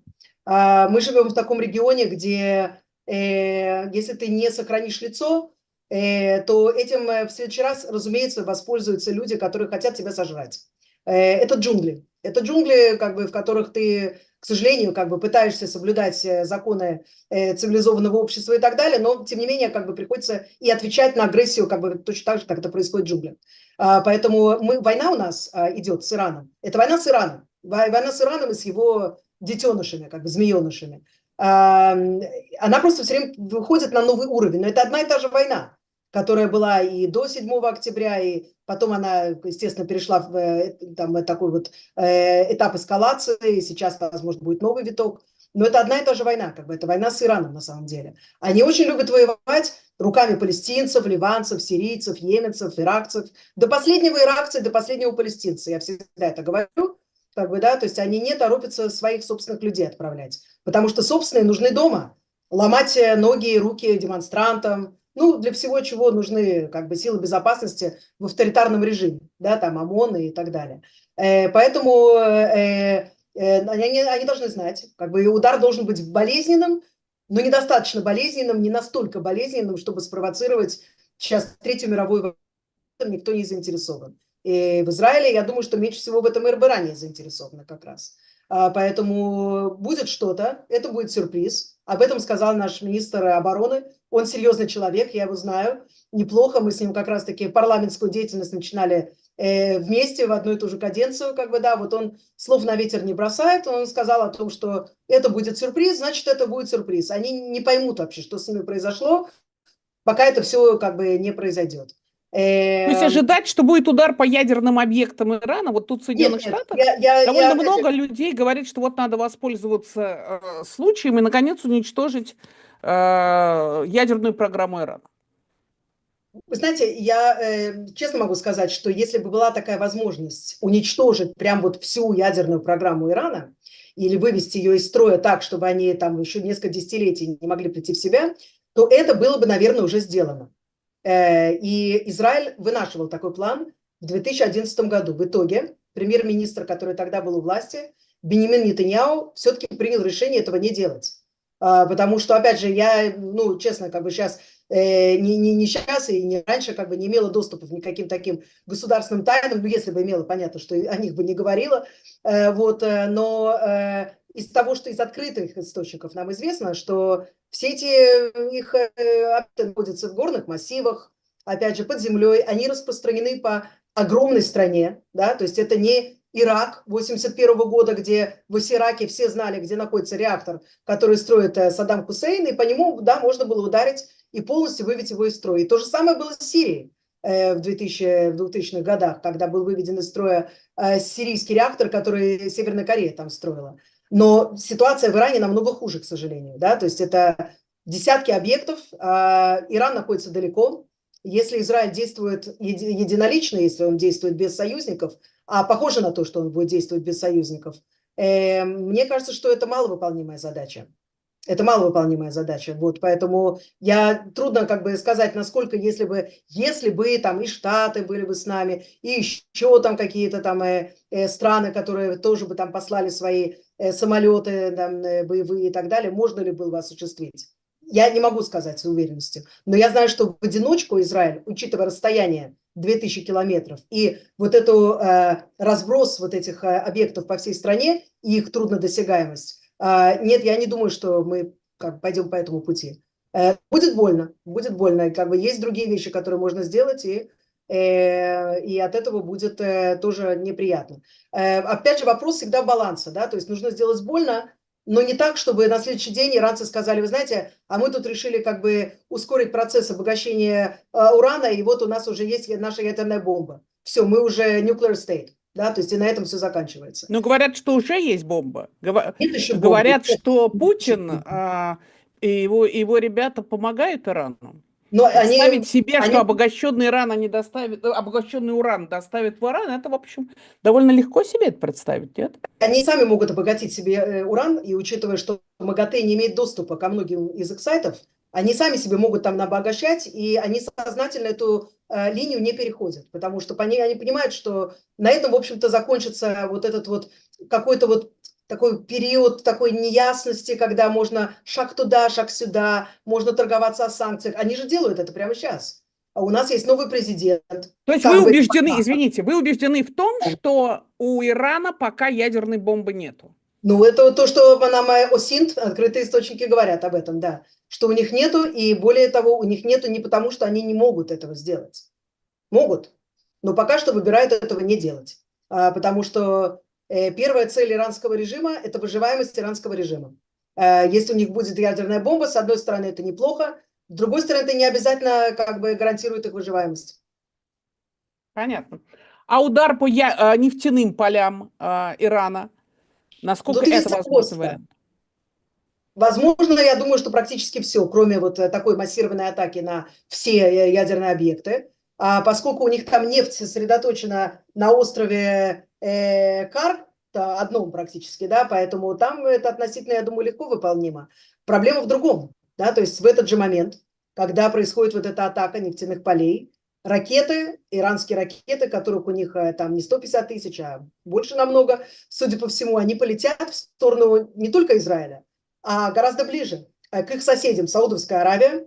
Мы живем в таком регионе, где если ты не сохранишь лицо, то этим в следующий раз, разумеется, воспользуются люди, которые хотят тебя сожрать. Это джунгли. Это джунгли, как бы, в которых ты, к сожалению, как бы пытаешься соблюдать законы цивилизованного общества и так далее, но, тем не менее, как бы приходится и отвечать на агрессию, как бы точно так же, как это происходит в джунглях. Поэтому война у нас идет с Ираном. Это война с Ираном. Война с Ираном и с его детенышами, как бы змеенышами. Она просто все время выходит на новый уровень. Но это одна и та же война, которая была и до 7 октября, и потом она, естественно, перешла в там, такой вот этап эскалации, и сейчас, возможно, будет новый виток. Но это одна и та же война, как бы это война с Ираном на самом деле. Они очень любят воевать руками палестинцев, ливанцев, сирийцев, йеменцев, иракцев. До последнего иракца, до последнего палестинца, я всегда это говорю. Как бы, да, то есть они не торопятся своих собственных людей отправлять, потому что собственные нужны дома. Ломать ноги и руки демонстрантам, ну, для всего, чего нужны как бы силы безопасности в авторитарном режиме, да, там ОМОН и так далее. Поэтому они должны знать, как бы удар должен быть болезненным, но недостаточно болезненным, не настолько болезненным, чтобы спровоцировать сейчас Третью мировую войну, никто не заинтересован. И в Израиле, я думаю, что меньше всего в этом и ранее заинтересованы как раз. Поэтому будет что-то, это будет сюрприз. Об этом сказал наш министр обороны. Он серьезный человек, я его знаю. Неплохо, мы с ним как раз-таки парламентскую деятельность начинали вместе в одну и ту же каденцию. Как бы, да, вот он слов на ветер не бросает. Он сказал о том, что это будет сюрприз, значит, это будет сюрприз. Они не поймут вообще, что с ними произошло, пока это все как бы не произойдет. То есть ожидать, что будет удар по ядерным объектам Ирана, вот тут в Соединенных Штатах довольно много людей говорит, что вот надо воспользоваться случаем и, наконец, уничтожить ядерную программу Ирана. Вы знаете, я честно могу сказать, что если бы была такая возможность уничтожить прям вот всю ядерную программу Ирана или вывести ее из строя так, чтобы они там еще несколько десятилетий не могли прийти в себя, то это было бы, наверное, уже сделано. И Израиль вынашивал такой план в 2011 году. В итоге премьер-министр, который тогда был у власти, Биньямин Нетаньяху, все-таки принял решение этого не делать. Потому что, опять же, я, ну, честно, как бы сейчас, не сейчас и не раньше, как бы не имела доступа к никаким таким государственным тайнам, ну, если бы имела, понятно, что о них бы не говорила, вот, но из того, что из открытых источников нам известно, что все эти их находятся в горных массивах, опять же, под землей, они распространены по огромной стране, да, то есть это не Ирак 81 года, где в Ираке все знали, где находится реактор, который строит Саддам Хусейн, и по нему, да, можно было ударить и полностью вывести его из строя. И то же самое было с Сирией в 2000-х годах, когда был выведен из строя сирийский реактор, который Северная Корея там строила. Но ситуация в Иране намного хуже, к сожалению, да, то есть это десятки объектов, Иран находится далеко. Если Израиль действует единолично, если он действует без союзников, а похоже на то, что он будет действовать без союзников, мне кажется, что это маловыполнимая задача. Это маловыполнимая задача. Вот, поэтому трудно как бы сказать, насколько, если бы там и Штаты были бы с нами, и еще там какие-то там страны, которые тоже бы там послали свои самолеты там, боевые и так далее, можно ли было бы осуществить. Я не могу сказать с уверенностью, но я знаю, что в одиночку Израиль, учитывая расстояние 2000 километров и вот эту разброс вот этих объектов по всей стране и их труднодосягаемость, нет, я не думаю, что мы пойдем по этому пути. Будет больно, как бы есть другие вещи, которые можно сделать, и от этого будет тоже неприятно. Опять же, вопрос всегда баланса, да, то есть нужно сделать больно, но не так, чтобы на следующий день иранцы сказали, вы знаете, а мы тут решили как бы ускорить процесс обогащения урана, и вот у нас уже есть наша ядерная бомба. Все, мы уже nuclear state, да, то есть и на этом все заканчивается. Ну, говорят, что уже есть бомба. Нет еще бомбы. Говорят, что Путин и его ребята помогают Ирану. Но Представить себе, что обогащенный уран доставит в Иран, это, в общем, довольно легко себе это представить, нет? Они сами могут обогатить себе уран, и учитывая, что МАГАТЭ не имеет доступа ко многим из их сайтов, они сами себе могут там обогащать, и они сознательно эту линию не переходят, потому что они понимают, что на этом, в общем-то, закончится вот этот вот какой-то вот такой период такой неясности, когда можно шаг туда, шаг сюда, можно торговаться о санкциях. Они же делают это прямо сейчас. А у нас есть новый президент. То есть вы убеждены, извините, вы убеждены в том, что у Ирана пока ядерной бомбы нету? Ну, это то, что нам ОСИНТ, открытые источники говорят об этом, да. Что у них нету, и более того, у них нету не потому, что они не могут этого сделать. Могут, но пока что выбирают этого не делать. Потому что первая цель иранского режима – это выживаемость иранского режима. Если у них будет ядерная бомба, с одной стороны, это неплохо, с другой стороны, это не обязательно как бы гарантирует их выживаемость. Понятно. А удар по нефтяным полям Ирана, насколько это возможный вариант? Возможно, я думаю, что практически все, кроме вот такой массированной атаки на все ядерные объекты. Поскольку у них там нефть сосредоточена на острове Кар, одном практически, да, поэтому там это относительно, я думаю, легко выполнимо. Проблема в другом, да, то есть в этот же момент, когда происходит вот эта атака нефтяных полей, ракеты, иранские ракеты, которых у них там не 150 тысяч, а больше намного, судя по всему, они полетят в сторону не только Израиля, а гораздо ближе к их соседям: Саудовская Аравия,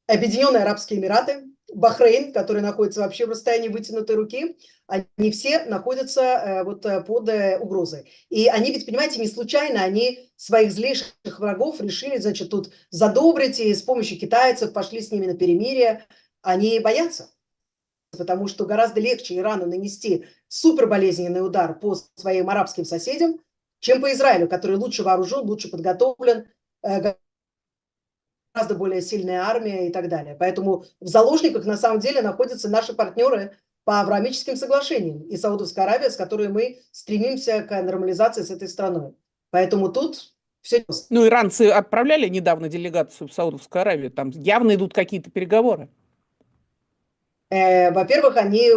Объединенные Арабские Эмираты, Бахрейн, который находится вообще в расстоянии вытянутой руки, они все находятся вот под угрозой. И они ведь, понимаете, не случайно, они своих злейших врагов решили, значит, тут задобрить, и с помощью китайцев пошли с ними на перемирие. Они боятся, потому что гораздо легче Ирану нанести суперболезненный удар по своим арабским соседям, чем по Израилю, который лучше вооружен, лучше подготовлен, гораздо более сильная армия и так далее. Поэтому в заложниках на самом деле находятся наши партнеры по Авраамическим соглашениям и Саудовская Аравия, с которой мы стремимся к нормализации с этой страной. Поэтому тут все. Ну, иранцы отправляли недавно делегацию в Саудовскую Аравию, там явно идут какие-то переговоры. Во-первых, они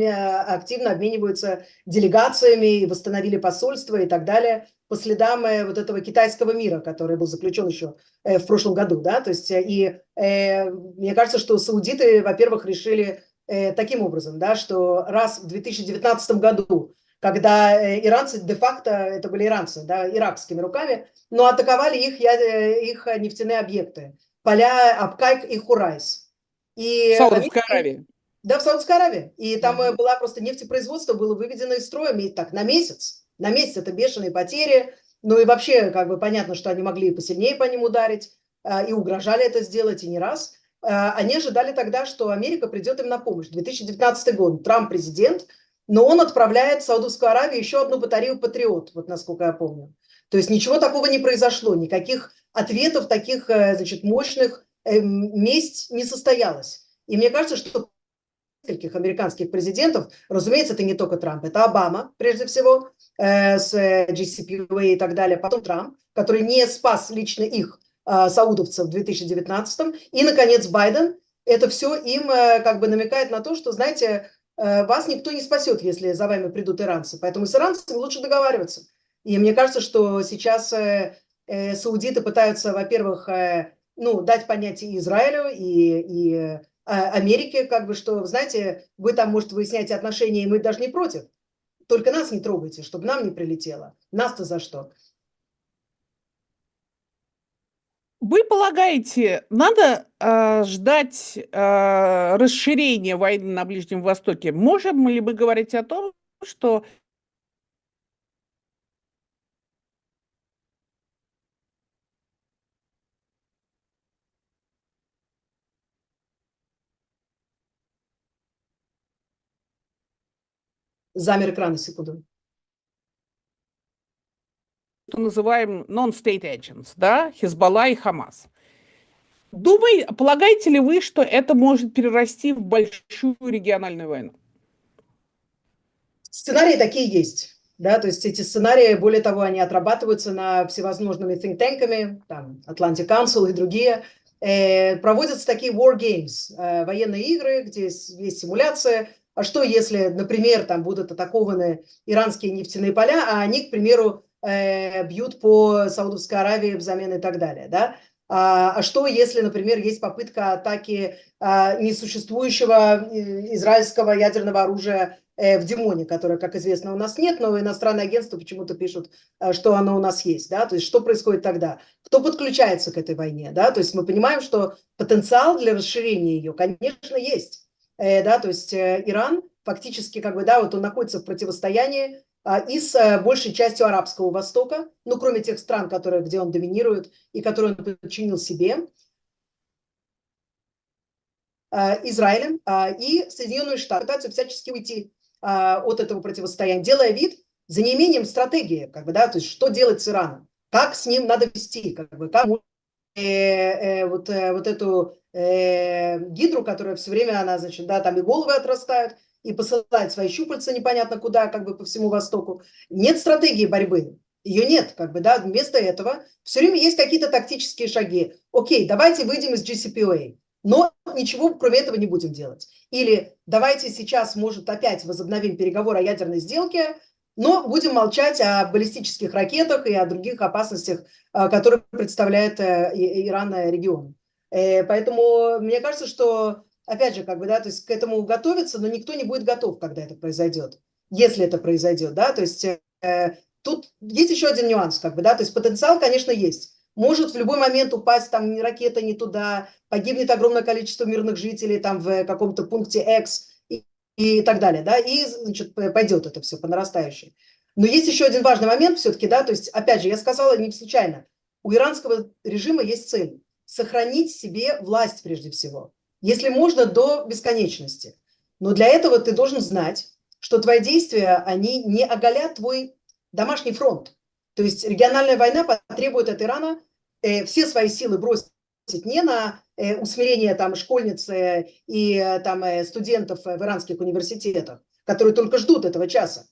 активно обмениваются делегациями, и восстановили посольство и так далее по следам вот этого китайского мира, который был заключен еще в прошлом году, да, то есть мне кажется, что саудиты, во-первых, решили таким образом, да, что раз в 2019 году, когда иранцы де-факто, это были иранцы, да, иракскими руками, но атаковали их нефтяные объекты, поля Абкайк и Хурайс. И Саудовской Аравии. да, в Саудовской Аравии. И там была просто нефтепроизводство было выведено из строя и так на месяц. На месяц это бешеные потери. Ну и вообще, как бы понятно, что они могли и посильнее по ним ударить, и угрожали это сделать, и не раз. Они ожидали тогда, что Америка придет им на помощь. 2019 год, Трамп президент, но он отправляет в Саудовскую Аравию еще одну батарею «Патриот», вот насколько я помню. То есть ничего такого не произошло, никаких ответов таких, значит, мощных, месть не состоялась. И мне кажется, что нескольких американских президентов, разумеется, это не только Трамп, это Обама, прежде всего, с JCPOA и так далее, потом Трамп, который не спас лично их, саудовцев, в 2019, и, наконец, Байден. Это все им как бы намекает на то, что, знаете, вас никто не спасет, если за вами придут иранцы, поэтому с иранцами лучше договариваться. И мне кажется, что сейчас саудиты пытаются, во-первых, ну, дать понятие Израилю и Америке, как бы, что, знаете, вы там, может, выясняете отношения, и мы даже не против. Только нас не трогайте, чтобы нам не прилетело. Нас-то за что? Вы полагаете, надо ждать расширения войны на Ближнем Востоке? Можем ли мы говорить о том, что Замер экран на секунду. называем non-state agents, да, Хизбалла и Хамас? Полагаете ли вы, что это может перерасти в большую региональную войну? Сценарии такие есть. Да, то есть эти сценарии, более того, они отрабатываются на всевозможными think-танками, там, Atlantic Council и другие. Проводятся такие war games, военные игры, где есть симуляция. А что, если, например, там будут атакованы иранские нефтяные поля, а они, к примеру, бьют по Саудовской Аравии взамен и так далее, да? А что, если, например, есть попытка атаки несуществующего израильского ядерного оружия в Димоне, которое, как известно, у нас нет, но иностранные агентства почему-то пишут, что оно у нас есть, да, то есть что происходит тогда? Кто подключается к этой войне, да, то есть мы понимаем, что потенциал для расширения ее, конечно, есть, да, то есть Иран фактически, как бы, да, вот он находится в противостоянии и с большей частью Арабского Востока, ну, кроме тех стран, которые, где он доминирует и которые он подчинил себе, Израилем и Соединенные Штаты пытаются всячески уйти от этого противостояния, делая вид за неимением стратегии, как бы, да, то есть что делать с Ираном, как с ним надо вести, как бы, как вот эту гидру, которая все время, она, значит, да, там и головы отрастают, и посылает свои щупальца непонятно куда, как бы по всему Востоку. Нет стратегии борьбы, ее нет, как бы, да, вместо этого все время есть какие-то тактические шаги. Окей, давайте выйдем из JCPOA, но ничего кроме этого не будем делать. Или давайте сейчас, может, опять возобновим переговоры о ядерной сделке, но будем молчать о баллистических ракетах и о других опасностях, которые представляет Иран регион. Поэтому мне кажется, что, опять же, как бы, да, то есть к этому готовиться, но никто не будет готов, когда это произойдет, если это произойдет, да, то есть тут есть еще один нюанс, как бы, да, то есть потенциал, конечно, есть. Может в любой момент упасть там ракета не туда, погибнет огромное количество мирных жителей там в каком-то пункте X и так далее, да, и, значит, пойдет это все по нарастающей. Но есть еще один важный момент все-таки, да, то есть, опять же, я сказала не случайно, у иранского режима есть цель – сохранить себе власть прежде всего, если можно, до бесконечности. Но для этого ты должен знать, что твои действия, они не оголят твой домашний фронт. То есть региональная война потребует от Ирана все свои силы бросить не на усмирение там школьниц и там студентов в иранских университетах, которые только ждут этого часа,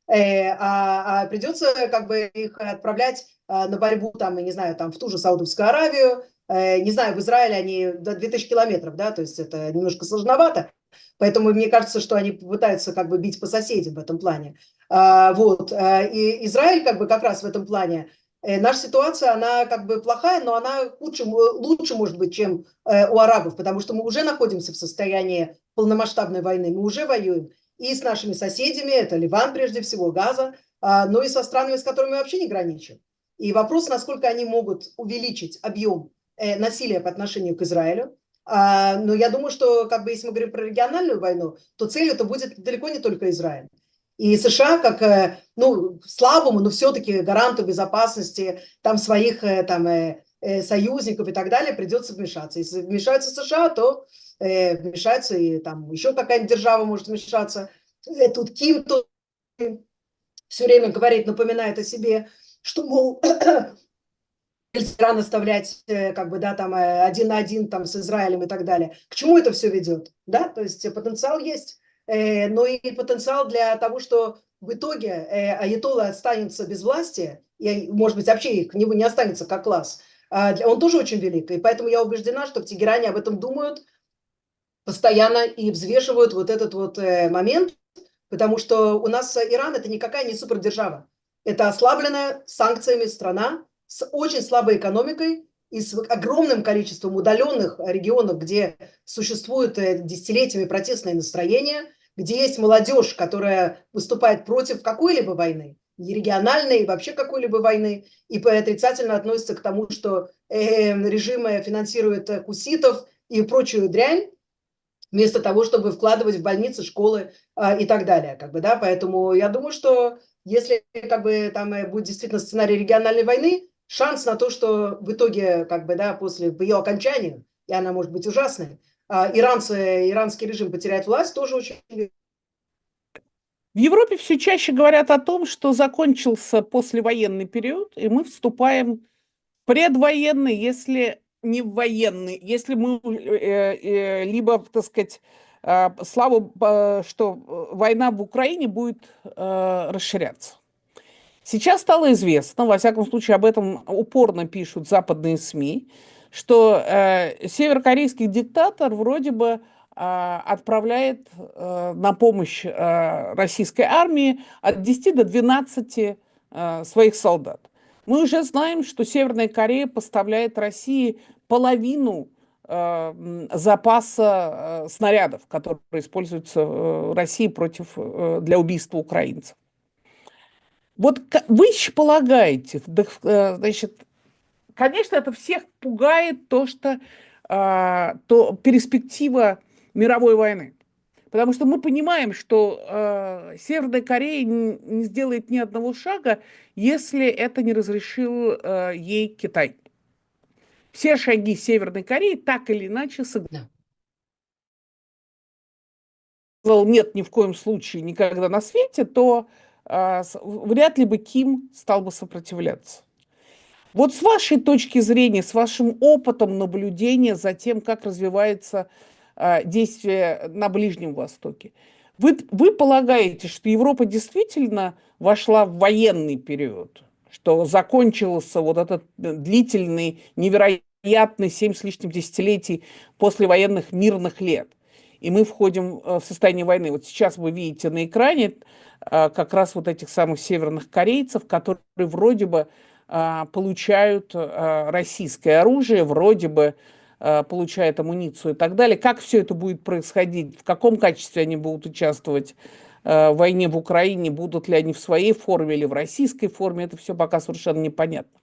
придется как бы их отправлять на борьбу там, я не знаю, там в ту же Саудовскую Аравию, Не знаю, в Израиле они до 2000 километров, да, то есть это немножко сложновато, поэтому мне кажется, что они пытаются как бы бить по соседям в этом плане. Вот, и Израиль как бы как раз в этом плане, наша ситуация, она как бы плохая, но она лучше может быть, чем у арабов, потому что мы уже находимся в состоянии полномасштабной войны, мы уже воюем и с нашими соседями, это Ливан прежде всего, Газа, но и со странами, с которыми мы вообще не граничим. И вопрос, насколько они могут увеличить объем насилия по отношению к Израилю. Но я думаю, что как бы если мы говорим про региональную войну, то целью это будет далеко не только Израиль. И США, как, ну, слабому, но все-таки гаранту безопасности там своих там, союзников и так далее, придется вмешаться. Если вмешаются США, то вмешается и там еще какая-нибудь держава может вмешаться. Тут Ким то все время говорит, напоминает о себе, что, мол, нельзя оставлять как бы, да, там один на один там с Израилем и так далее. К чему это все ведет? Да, то есть потенциал есть, но и потенциал для того, что в итоге аятолла останется без власти, и, может быть, вообще их не останется как класс, он тоже очень велик. И поэтому я убеждена, что в Тегеране об этом думают постоянно и взвешивают вот этот вот момент, потому что у нас Иран это никакая не супердержава. Это ослабленная санкциями страна с очень слабой экономикой и с огромным количеством удаленных регионов, где существуют десятилетиями протестные настроения, где есть молодежь, которая выступает против какой-либо войны, не региональной, вообще какой-либо войны, и отрицательно относится к тому, что режим финансирует хуситов и прочую дрянь, вместо того, чтобы вкладывать в больницы, школы и так далее. Как бы, да? Поэтому я думаю, что если как бы, там будет действительно сценарий региональной войны, шанс на то, что в итоге, как бы, да, после ее окончания, и она может быть ужасной, иранский режим потеряет власть, тоже очень. В Европе все чаще говорят о том, что закончился послевоенный период, и мы вступаем в предвоенный, если не в военный, если мы либо, так сказать, что война в Украине будет расширяться. Сейчас стало известно, во всяком случае об этом упорно пишут западные СМИ, что северокорейский диктатор вроде бы отправляет на помощь российской армии от 10 до 12 своих солдат. Мы уже знаем, что Северная Корея поставляет России половину запаса снарядов, которые используются в России для убийства украинцев. Вот вы полагаете, значит, конечно, это всех пугает то перспектива мировой войны. Потому что мы понимаем, что Северная Корея не сделает ни одного шага, если это не разрешил ей Китай. Все шаги Северной Кореи так или иначе сказал нет ни в коем случае никогда на свете, то вряд ли бы Ким стал бы сопротивляться. Вот с вашей точки зрения, с вашим опытом наблюдения за тем, как развивается действие на Ближнем Востоке, вы полагаете, что Европа действительно вошла в военный период, что закончился вот этот длительный, невероятный 7 с лишним десятилетий послевоенных мирных лет, и мы входим в состояние войны? Вот сейчас вы видите на экране как раз вот этих самых северных корейцев, которые вроде бы получают российское оружие, вроде бы получают амуницию и так далее. Как все это будет происходить? В каком качестве они будут участвовать в войне в Украине? Будут ли они в своей форме или в российской форме? Это все пока совершенно непонятно.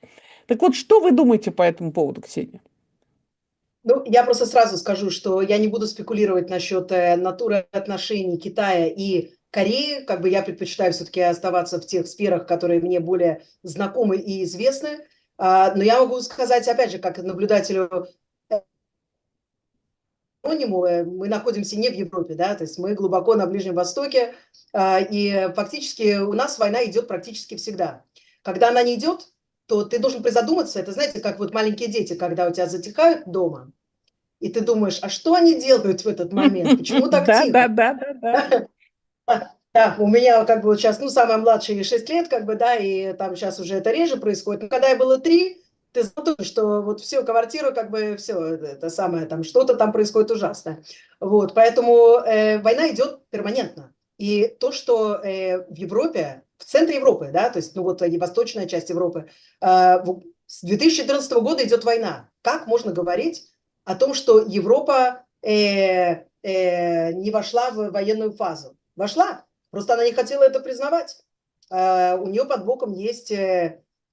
Так вот, что вы думаете по этому поводу, Ксения? Ну, я просто сразу скажу, что я не буду спекулировать насчет натуры отношений Китая и Кореи. Как бы я предпочитаю все-таки оставаться в тех сферах, которые мне более знакомы и известны. Но я могу сказать, опять же, как наблюдателю, мы находимся не в Европе, да, то есть мы глубоко на Ближнем Востоке, и фактически у нас война идет практически всегда. Когда она не идет, то ты должен призадуматься, это знаете, как вот маленькие дети, когда у тебя затихают дома, и ты думаешь, а что они делают в этот момент, почему так Да, да, тихо? да, да, да. Да, у меня как бы вот сейчас, ну, самая младшая 6 лет, как бы, да, и там сейчас уже это реже происходит. Но когда я было 3, ты знал, что вот все, квартиру, как бы все, это самое, там что-то там происходит ужасное. Вот, поэтому война идет перманентно. И то, что в Европе, в центре Европы, да, то есть, ну вот восточная часть Европы, с 2014 года идет война. Как можно говорить о том, что Европа не вошла в военную фазу? Вошла, просто она не хотела это признавать. У нее под боком есть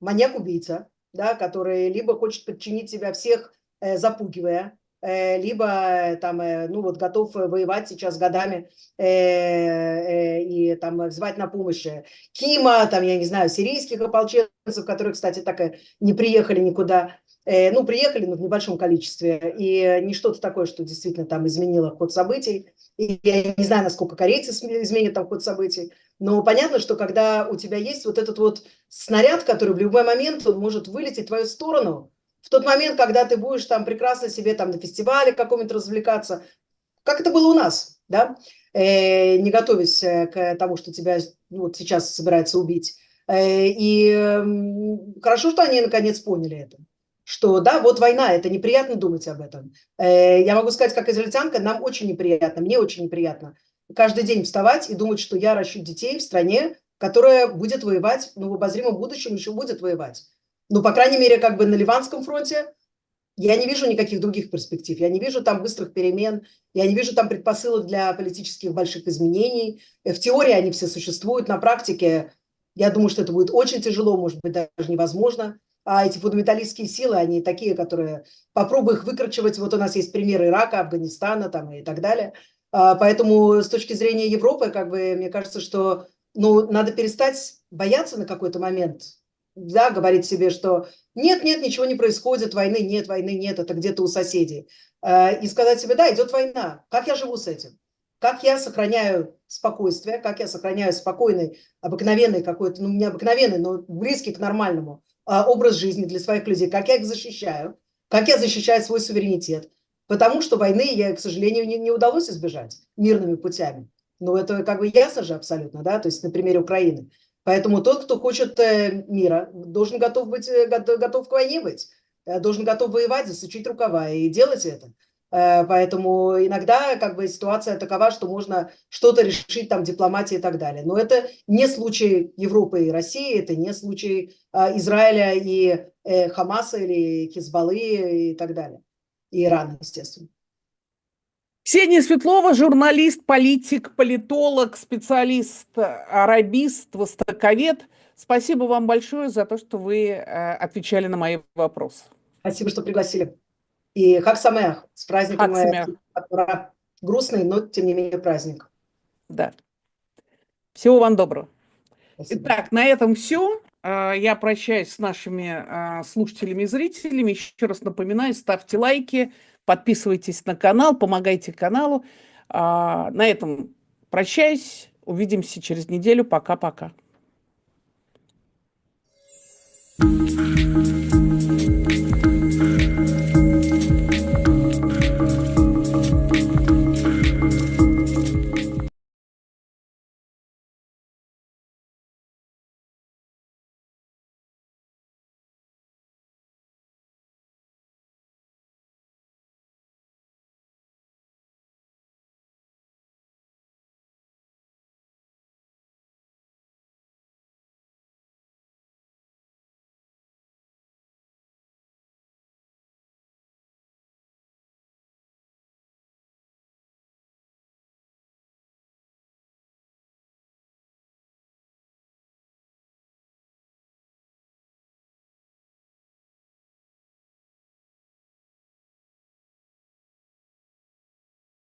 маньяк-убийца, да, который либо хочет подчинить себя всех, запугивая, либо там, ну вот готов воевать сейчас годами и там звать на помощь Кима, там, я не знаю, сирийских ополченцев, которые, кстати, так и не приехали никуда, ну, приехали, но в небольшом количестве, и не что-то такое, что действительно там изменило ход событий, и я не знаю, насколько корейцы изменят там ход событий, но понятно, что когда у тебя есть вот этот вот снаряд, который в любой момент он может вылететь в твою сторону, в тот момент, когда ты будешь там прекрасно себе там на фестивале каком-нибудь развлекаться, как это было у нас, да, не готовясь к тому, что тебя ну, вот сейчас собирается убить. Хорошо, что они наконец поняли это, что да, вот война, это неприятно думать об этом. Я могу сказать, как израильтянка, нам очень неприятно, мне очень неприятно каждый день вставать и думать, что я ращу детей в стране, которая будет воевать, ну, в обозримом будущем еще будет воевать. Ну, по крайней мере, как бы на Ливанском фронте я не вижу никаких других перспектив. Я не вижу там быстрых перемен, я не вижу там предпосылок для политических больших изменений. В теории они все существуют, на практике я думаю, что это будет очень тяжело, может быть, даже невозможно. А эти фундаменталистские силы, они такие, которые попробуй их выкручивать. Вот у нас есть примеры Ирака, Афганистана там, и так далее. Поэтому с точки зрения Европы, как бы, мне кажется, что ну, надо перестать бояться на какой-то момент, да, говорить себе, что нет, нет, ничего не происходит, войны нет, это где-то у соседей. И сказать себе, да, идет война, как я живу с этим? Как я сохраняю спокойствие, как я сохраняю спокойный, обыкновенный какой-то, ну, не обыкновенный, но близкий к нормальному образ жизни для своих людей, как я их защищаю, как я защищаю свой суверенитет. Потому что войны, я, к сожалению, не удалось избежать мирными путями. Но это как бы ясно же абсолютно, да, то есть на примере Украины. Поэтому тот, кто хочет мира, должен готов быть, готов к войне быть, должен готов воевать, засучить рукава и делать это. Поэтому иногда как бы ситуация такова, что можно что-то решить там дипломатией и так далее. Но это не случай Европы и России, это не случай Израиля и Хамаса или Хизбаллы и так далее. И Ирана, естественно. Ксения Светлова, журналист, политик, политолог, специалист, арабист, востоковед. Спасибо вам большое за то, что вы отвечали на мои вопросы. Спасибо, что пригласили. И Хаг Самеах, с праздником, Хаг Самеах. грустный, но тем не менее праздник. Да. Всего вам доброго. Спасибо. Итак, на этом все. Я прощаюсь с нашими слушателями и зрителями. Еще раз напоминаю, ставьте лайки, подписывайтесь на канал, помогайте каналу. На этом прощаюсь. Увидимся через неделю. Пока-пока.